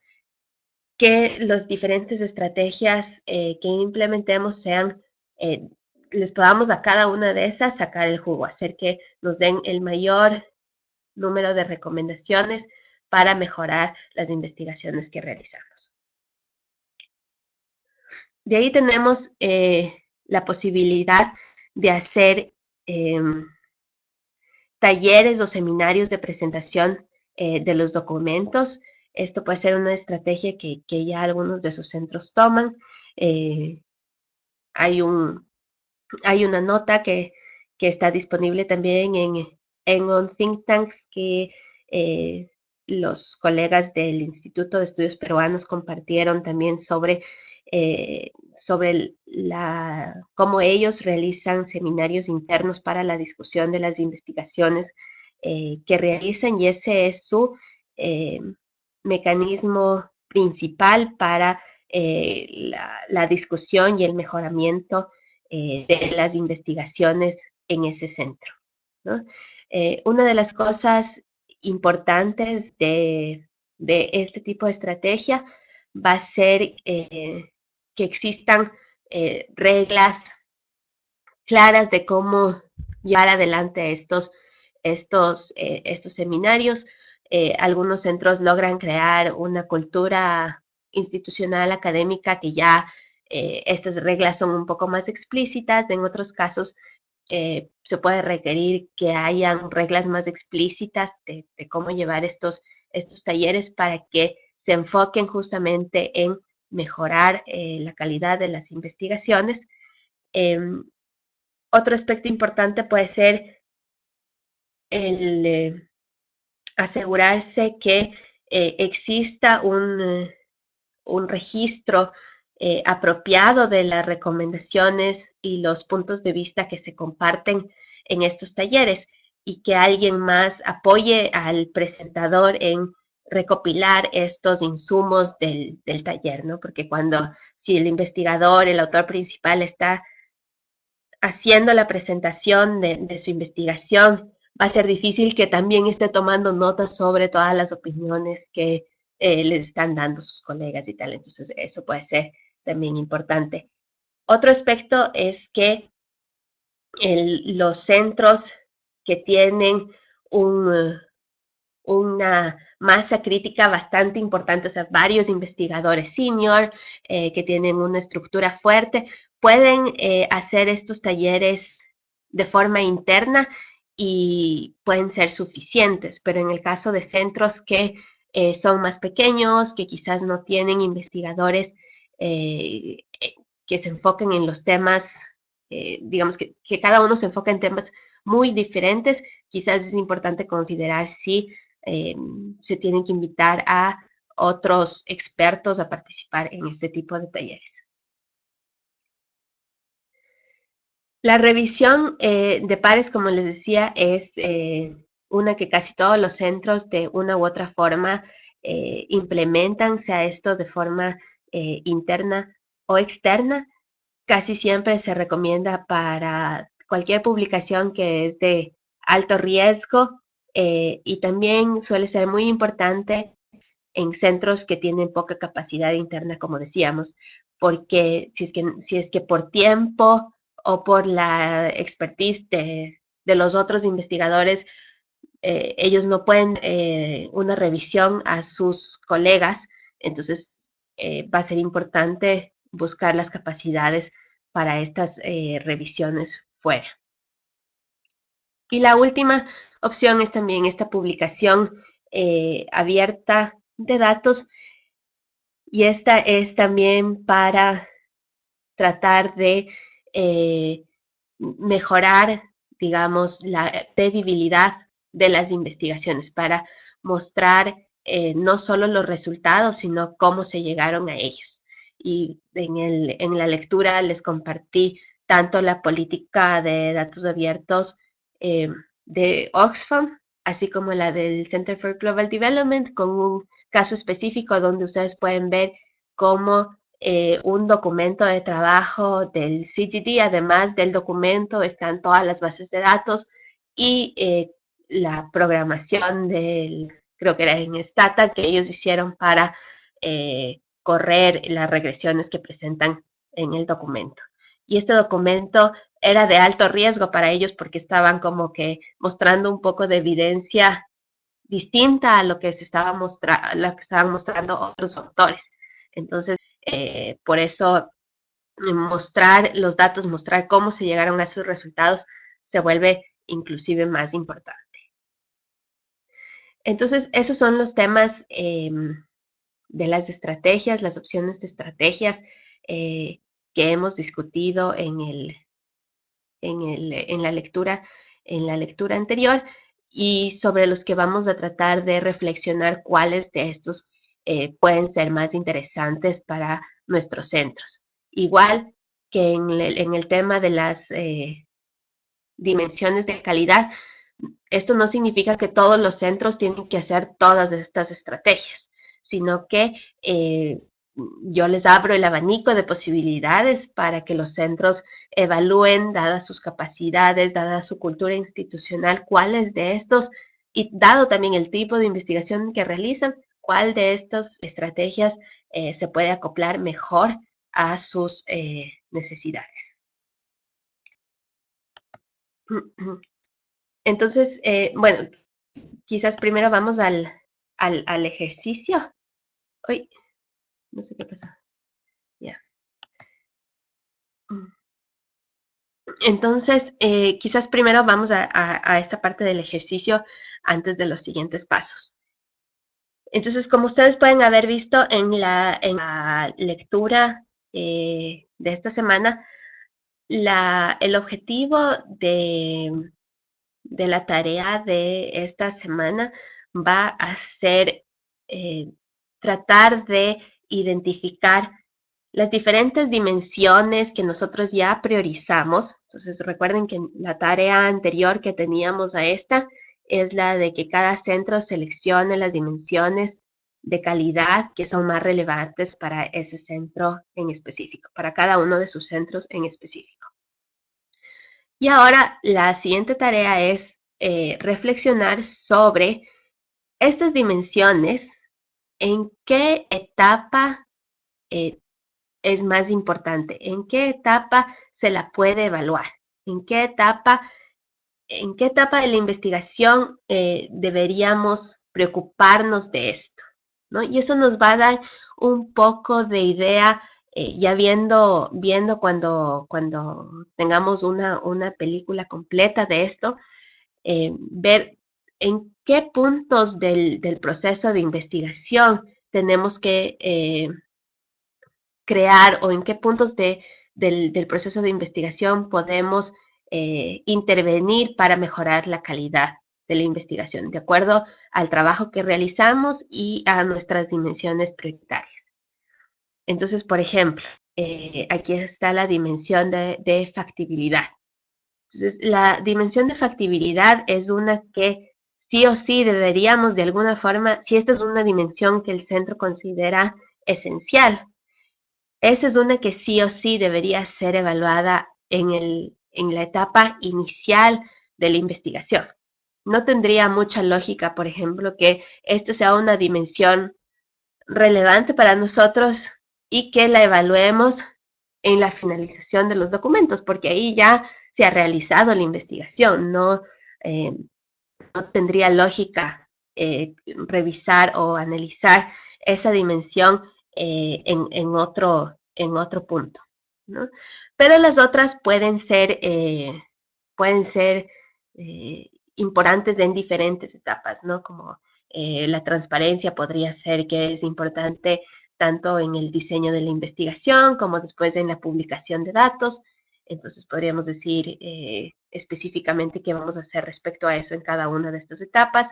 [SPEAKER 1] que las diferentes estrategias que implementemos sean, les podamos a cada una de esas sacar el jugo, hacer que nos den el mayor número de recomendaciones para mejorar las investigaciones que realizamos. De ahí tenemos la posibilidad de hacer talleres o seminarios de presentación de los documentos. Esto puede ser una estrategia que ya algunos de sus centros toman. Hay una nota que está disponible también en un think tanks que los colegas del Instituto de Estudios Peruanos compartieron también sobre cómo ellos realizan seminarios internos para la discusión de las investigaciones que realizan, y ese es su eh, mecanismo principal para la discusión y el mejoramiento de las investigaciones en ese centro, ¿no? Una de las cosas importantes de este tipo de estrategia va a ser que existan reglas claras de cómo llevar adelante estos seminarios. Algunos centros logran crear una cultura institucional académica que ya estas reglas son un poco más explícitas. En otros casos se puede requerir que hayan reglas más explícitas de cómo llevar estos talleres para que se enfoquen justamente en mejorar la calidad de las investigaciones. Otro aspecto importante puede ser el asegurarse que exista un registro apropiado de las recomendaciones y los puntos de vista que se comparten en estos talleres, y que alguien más apoye al presentador en recopilar estos insumos del taller, ¿no? Porque si el investigador, el autor principal está haciendo la presentación de su investigación, va a ser difícil que también esté tomando notas sobre todas las opiniones que les están dando sus colegas y tal. Entonces, eso puede ser también importante. Otro aspecto es que los centros que tienen una masa crítica bastante importante, o sea, varios investigadores senior que tienen una estructura fuerte, pueden hacer estos talleres de forma interna y pueden ser suficientes, pero en el caso de centros que son más pequeños, que quizás no tienen investigadores que se enfoquen en los temas, digamos que cada uno se enfoca en temas muy diferentes, quizás es importante considerar si se tienen que invitar a otros expertos a participar en este tipo de talleres. La revisión de pares, como les decía, es una que casi todos los centros de una u otra forma implementan, sea esto de forma interna o externa. Casi siempre se recomienda para cualquier publicación que es de alto riesgo y también suele ser muy importante en centros que tienen poca capacidad interna, como decíamos, porque si es que por tiempo o por la expertise de los otros investigadores, ellos no pueden una revisión a sus colegas, entonces va a ser importante buscar las capacidades para estas revisiones fuera. Y la última opción es también esta publicación abierta de datos, y esta es también para tratar de eh, mejorar, digamos, la credibilidad de las investigaciones, para mostrar no solo los resultados, sino cómo se llegaron a ellos. Y en la lectura les compartí tanto la política de datos abiertos eh, de Oxfam, así como la del Center for Global Development, con un caso específico donde ustedes pueden ver cómo un documento de trabajo del CGD, además del documento están todas las bases de datos y la programación creo que era en Stata, que ellos hicieron para correr las regresiones que presentan en el documento. Y este documento era de alto riesgo para ellos porque estaban como que mostrando un poco de evidencia distinta a lo que lo que estaban mostrando otros autores. Entonces, por eso mostrar los datos, mostrar cómo se llegaron a sus resultados, se vuelve inclusive más importante. Entonces, esos son los temas de las estrategias, las opciones de estrategias que hemos discutido en la lectura anterior, y sobre los que vamos a tratar de reflexionar cuáles de estos pueden ser más interesantes para nuestros centros. Igual que en el tema de las dimensiones de calidad, esto no significa que todos los centros tienen que hacer todas estas estrategias, sino que yo les abro el abanico de posibilidades para que los centros evalúen, dadas sus capacidades, dada su cultura institucional, cuáles de estos, y dado también el tipo de investigación que realizan, cuál de estas estrategias se puede acoplar mejor a sus necesidades. Entonces, bueno, quizás primero vamos al ejercicio. Uy, no sé qué pasó. Ya. Entonces, quizás primero vamos a esta parte del ejercicio antes de los siguientes pasos. Entonces, como ustedes pueden haber visto en la lectura de esta semana, el objetivo de la tarea de esta semana va a ser tratar de identificar las diferentes dimensiones que nosotros ya priorizamos. Entonces, recuerden que la tarea anterior que teníamos a esta es la de que cada centro seleccione las dimensiones de calidad que son más relevantes para ese centro en específico, para cada uno de sus centros en específico. Y ahora la siguiente tarea es reflexionar sobre estas dimensiones, en qué etapa es más importante, en qué etapa se la puede evaluar, en qué etapa de la investigación deberíamos preocuparnos de esto, ¿no? Y eso nos va a dar un poco de idea, ya viendo cuando tengamos una película completa de esto, ver en qué puntos del proceso de investigación tenemos que crear, o en qué puntos del proceso de investigación podemos intervenir para mejorar la calidad de la investigación, de acuerdo al trabajo que realizamos y a nuestras dimensiones prioritarias. Entonces, por ejemplo, aquí está la dimensión de factibilidad. Entonces, la dimensión de factibilidad es una que sí o sí deberíamos de alguna forma, si esta es una dimensión que el centro considera esencial, esa es una que sí o sí debería ser evaluada en la etapa inicial de la investigación. No tendría mucha lógica, por ejemplo, que esta sea una dimensión relevante para nosotros y que la evaluemos en la finalización de los documentos, porque ahí ya se ha realizado la investigación, eh, no tendría lógica revisar o analizar esa dimensión en otro punto, ¿no? Pero las otras pueden ser importantes en diferentes etapas, ¿no? Como la transparencia podría ser que es importante tanto en el diseño de la investigación como después en la publicación de datos. Entonces podríamos decir específicamente qué vamos a hacer respecto a eso en cada una de estas etapas.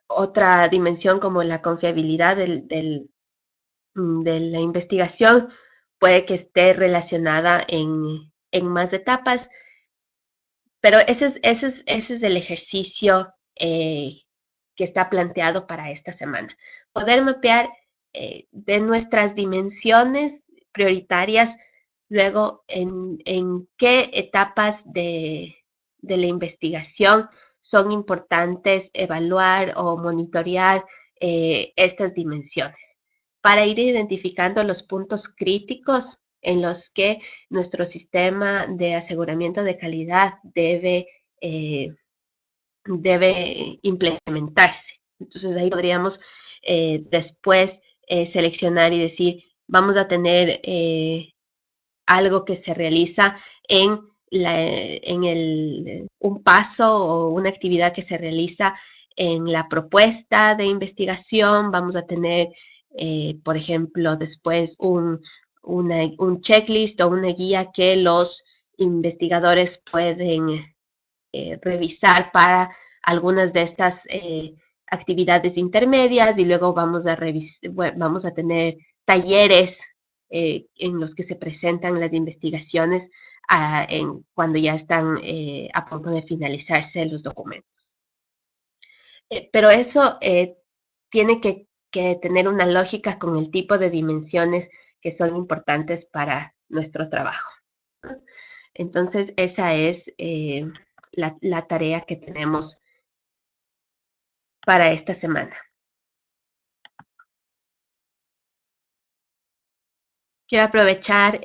[SPEAKER 1] Otra dimensión como la confiabilidad de la investigación puede que esté relacionada en más etapas, pero ese es el ejercicio que está planteado para esta semana. Poder mapear de nuestras dimensiones prioritarias, luego en qué etapas de la investigación son importantes evaluar o monitorear estas dimensiones para ir identificando los puntos críticos en los que nuestro sistema de aseguramiento de calidad debe implementarse. Entonces ahí podríamos después seleccionar y decir, vamos a tener algo que se realiza un paso o una actividad que se realiza en la propuesta de investigación. Vamos a tener, por ejemplo, después un checklist o una guía que los investigadores pueden revisar para algunas de estas actividades intermedias y luego vamos a tener talleres en los que se presentan las investigaciones cuando ya están a punto de finalizarse los documentos. Pero eso tiene que tener una lógica con el tipo de dimensiones que son importantes para nuestro trabajo. Entonces, esa es la tarea que tenemos para esta semana. Quiero aprovechar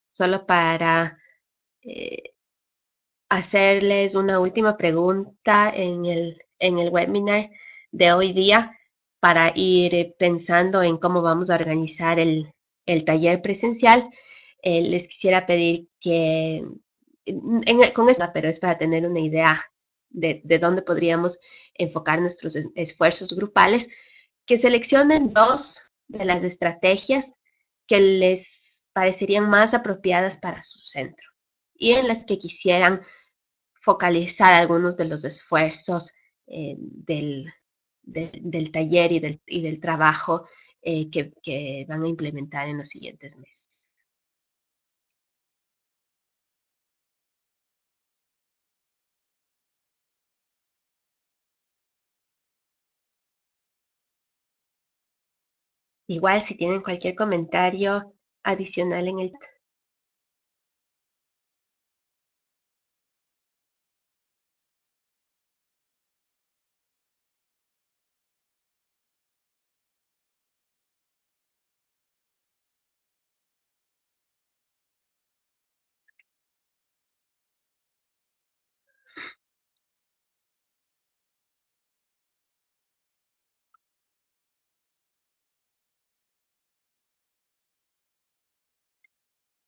[SPEAKER 1] solo para eh, hacerles una última pregunta en el webinar de hoy día para ir pensando en cómo vamos a organizar el taller presencial. Les quisiera pedir que, con esta, pero es para tener una idea de dónde podríamos enfocar nuestros esfuerzos grupales, que seleccionen dos de las estrategias que les parecerían más apropiadas para su centro y en las que quisieran focalizar algunos de los esfuerzos del taller y del trabajo que van a implementar en los siguientes meses. Igual, si tienen cualquier comentario adicional en el...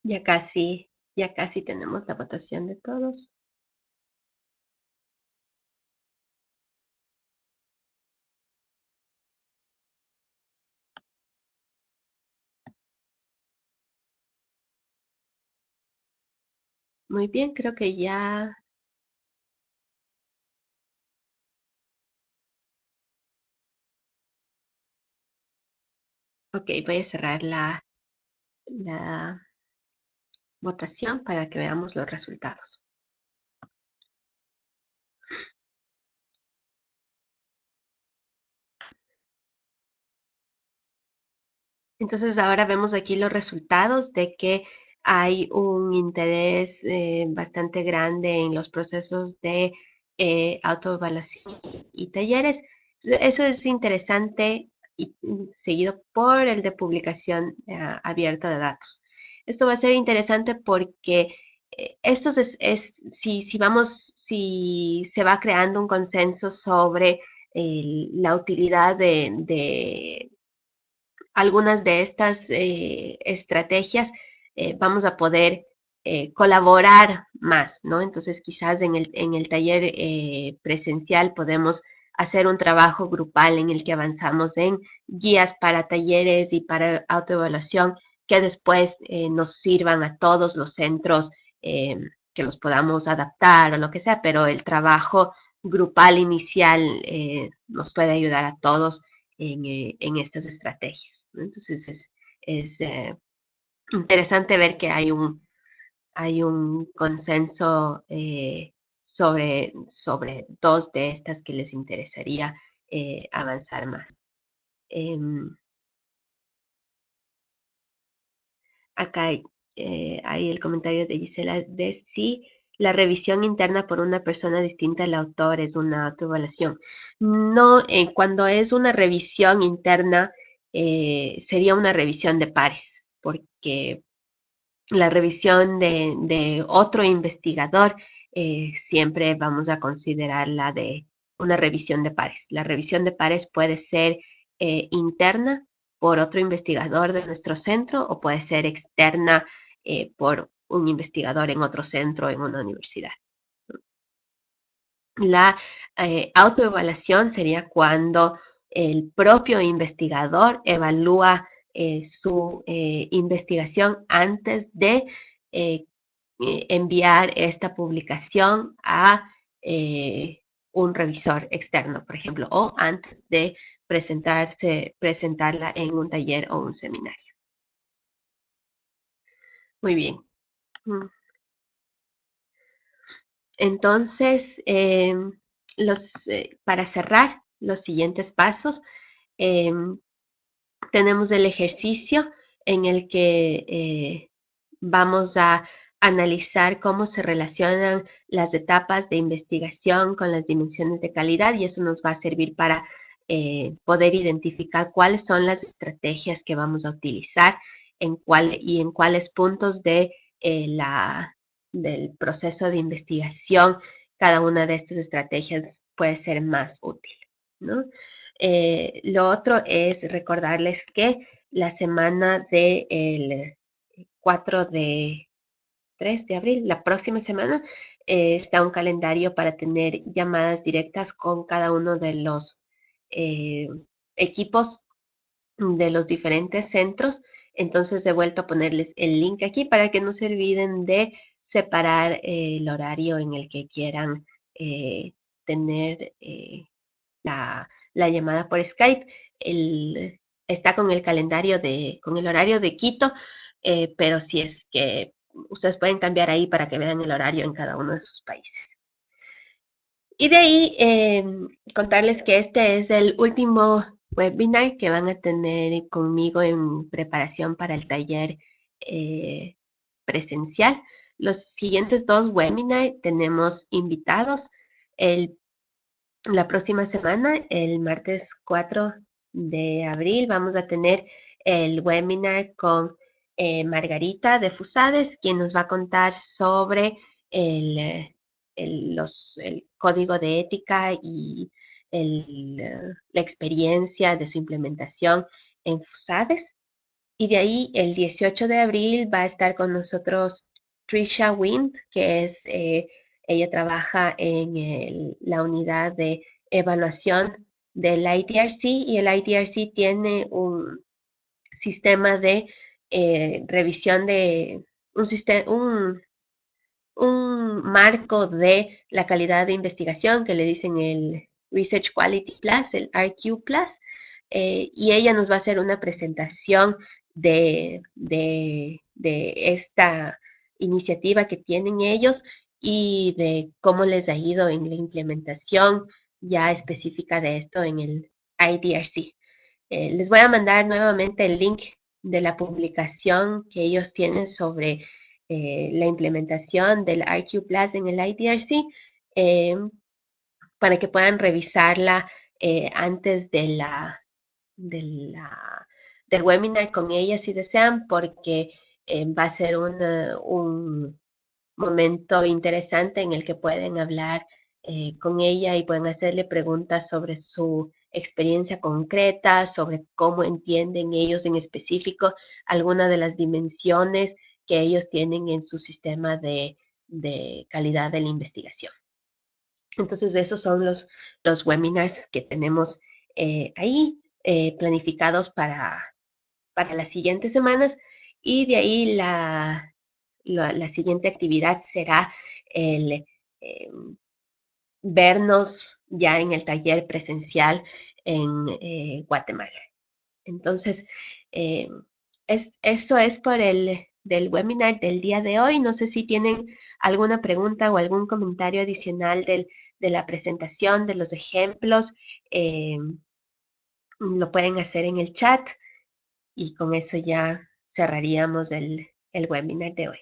[SPEAKER 1] Ya casi tenemos la votación de todos. Muy bien, creo que Ok, voy a cerrar la votación para que veamos los resultados. Entonces ahora vemos aquí los resultados de que hay un interés bastante grande en los procesos de autoevaluación y talleres. Eso es interesante y seguido por el de publicación abierta de datos. Esto va a ser interesante porque si se va creando un consenso sobre la utilidad de algunas de estas estrategias, vamos a poder colaborar más, ¿no? Entonces, quizás en el taller presencial podemos hacer un trabajo grupal en el que avanzamos en guías para talleres y para autoevaluación que después nos sirvan a todos los centros, eh, que los podamos adaptar o lo que sea, pero el trabajo grupal inicial nos puede ayudar a todos en estas estrategias, ¿no? Entonces es interesante ver que hay un consenso sobre dos de estas que les interesaría avanzar más. Eh, Acá hay el comentario de Gisela de si la revisión interna por una persona distinta al autor es una autoevaluación. No, cuando es una revisión interna, sería una revisión de pares, porque la revisión de otro investigador siempre vamos a considerarla de una revisión de pares. La revisión de pares puede ser interna por otro investigador de nuestro centro o puede ser externa por un investigador en otro centro en una universidad. La autoevaluación sería cuando el propio investigador evalúa su investigación antes de eh, enviar esta publicación a un revisor externo, por ejemplo, o antes de presentarla en un taller o un seminario. Muy bien. Mm. Entonces, para cerrar los siguientes pasos, eh, tenemos el ejercicio en el que vamos a analizar cómo se relacionan las etapas de investigación con las dimensiones de calidad y eso nos va a servir para poder identificar cuáles son las estrategias que vamos a utilizar y en cuáles puntos del proceso de investigación cada una de estas estrategias puede ser más útil, ¿no? Lo otro es recordarles que la semana del 4 de 3 de abril, la próxima semana, está un calendario para tener llamadas directas con cada uno de los eh, equipos de los diferentes centros. Entonces he vuelto a ponerles el link aquí para que no se olviden de separar el horario en el que quieran tener la llamada por Skype. Está con el calendario con el horario de Quito, pero si es que ustedes pueden cambiar ahí para que vean el horario en cada uno de sus países. Y de ahí contarles que este es el último webinar que van a tener conmigo en preparación para el taller eh, presencial. Los siguientes dos webinars tenemos invitados. El La próxima semana, el martes 4 de abril, vamos a tener el webinar con Margarita de Fusades, quien nos va a contar sobre el código de ética y la experiencia de su implementación en Fusades. Y de ahí, el 18 de abril, va a estar con nosotros Trisha Wind, que ella trabaja en la unidad de evaluación del IDRC y el IDRC tiene un sistema de revisión un marco de la calidad de investigación que le dicen el Research Quality Plus, el RQ Plus, y ella nos va a hacer una presentación de esta iniciativa que tienen ellos y de cómo les ha ido en la implementación ya específica de esto en el IDRC. Les voy a mandar nuevamente el link de la publicación que ellos tienen sobre la implementación del RQ Plus en el IDRC eh, para que puedan revisarla antes de la, del webinar con ella si desean, porque va a ser un momento interesante en el que pueden hablar con ella y pueden hacerle preguntas sobre su experiencia concreta, sobre cómo entienden ellos en específico algunas de las dimensiones que ellos tienen en su sistema de calidad de la investigación. Entonces, esos son los webinars que tenemos ahí planificados para las siguientes semanas y de ahí la siguiente actividad será el vernos ya en el taller presencial en Guatemala. Entonces, eh, eso es por el del webinar del día de hoy. No sé si tienen alguna pregunta o algún comentario adicional de la presentación, de los ejemplos. Lo pueden hacer en el chat y con eso ya cerraríamos el webinar de hoy.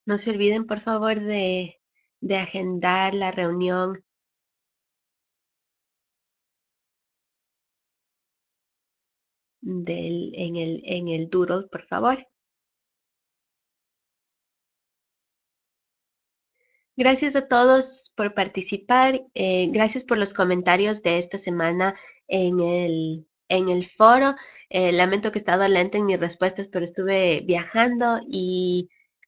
[SPEAKER 1] No se olviden, por favor, de agendar la reunión en el Doodle, por favor. Gracias a todos por participar. Gracias por los comentarios de esta semana en el foro. Lamento que he estado lenta en mis respuestas, pero estuve viajando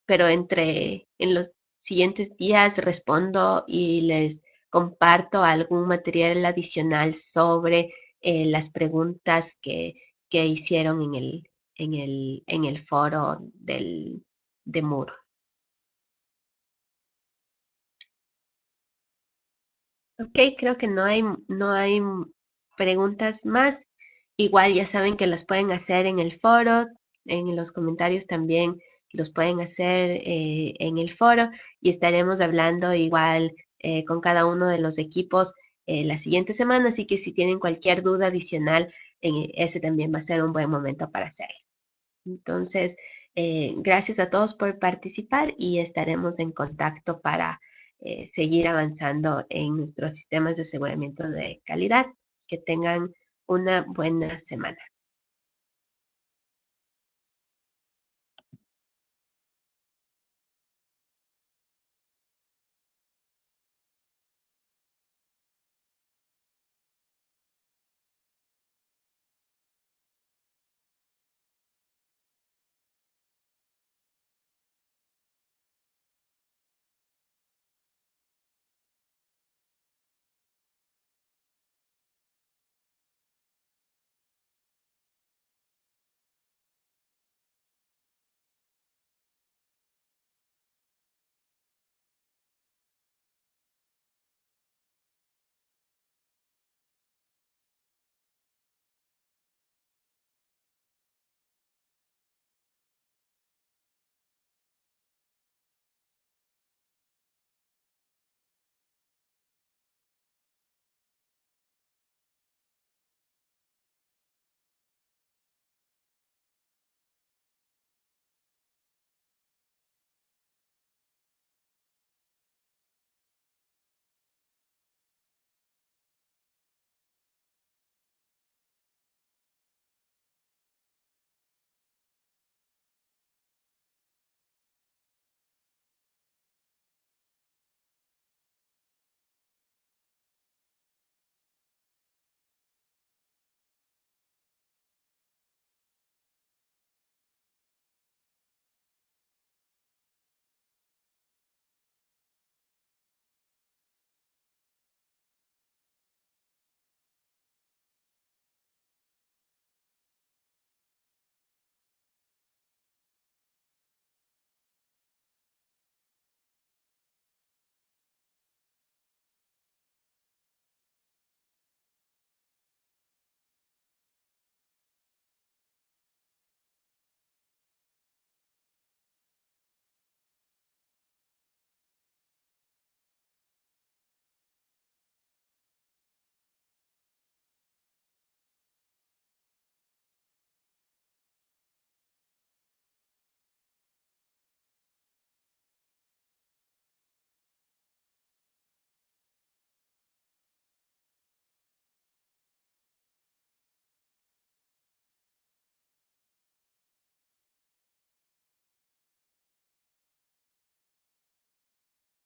[SPEAKER 1] pero en los siguientes días respondo y les comparto algún material adicional sobre las preguntas que hicieron en el foro de Moodle. Ok, creo que no hay preguntas más. Igual ya saben que las pueden hacer en el foro, en los comentarios también los pueden hacer en el foro y estaremos hablando igual con cada uno de los equipos la siguiente semana, así que si tienen cualquier duda adicional, ese también va a ser un buen momento para hacerlo. Entonces, gracias a todos por participar y estaremos en contacto para seguir avanzando en nuestros sistemas de aseguramiento de calidad. Que tengan una buena semana.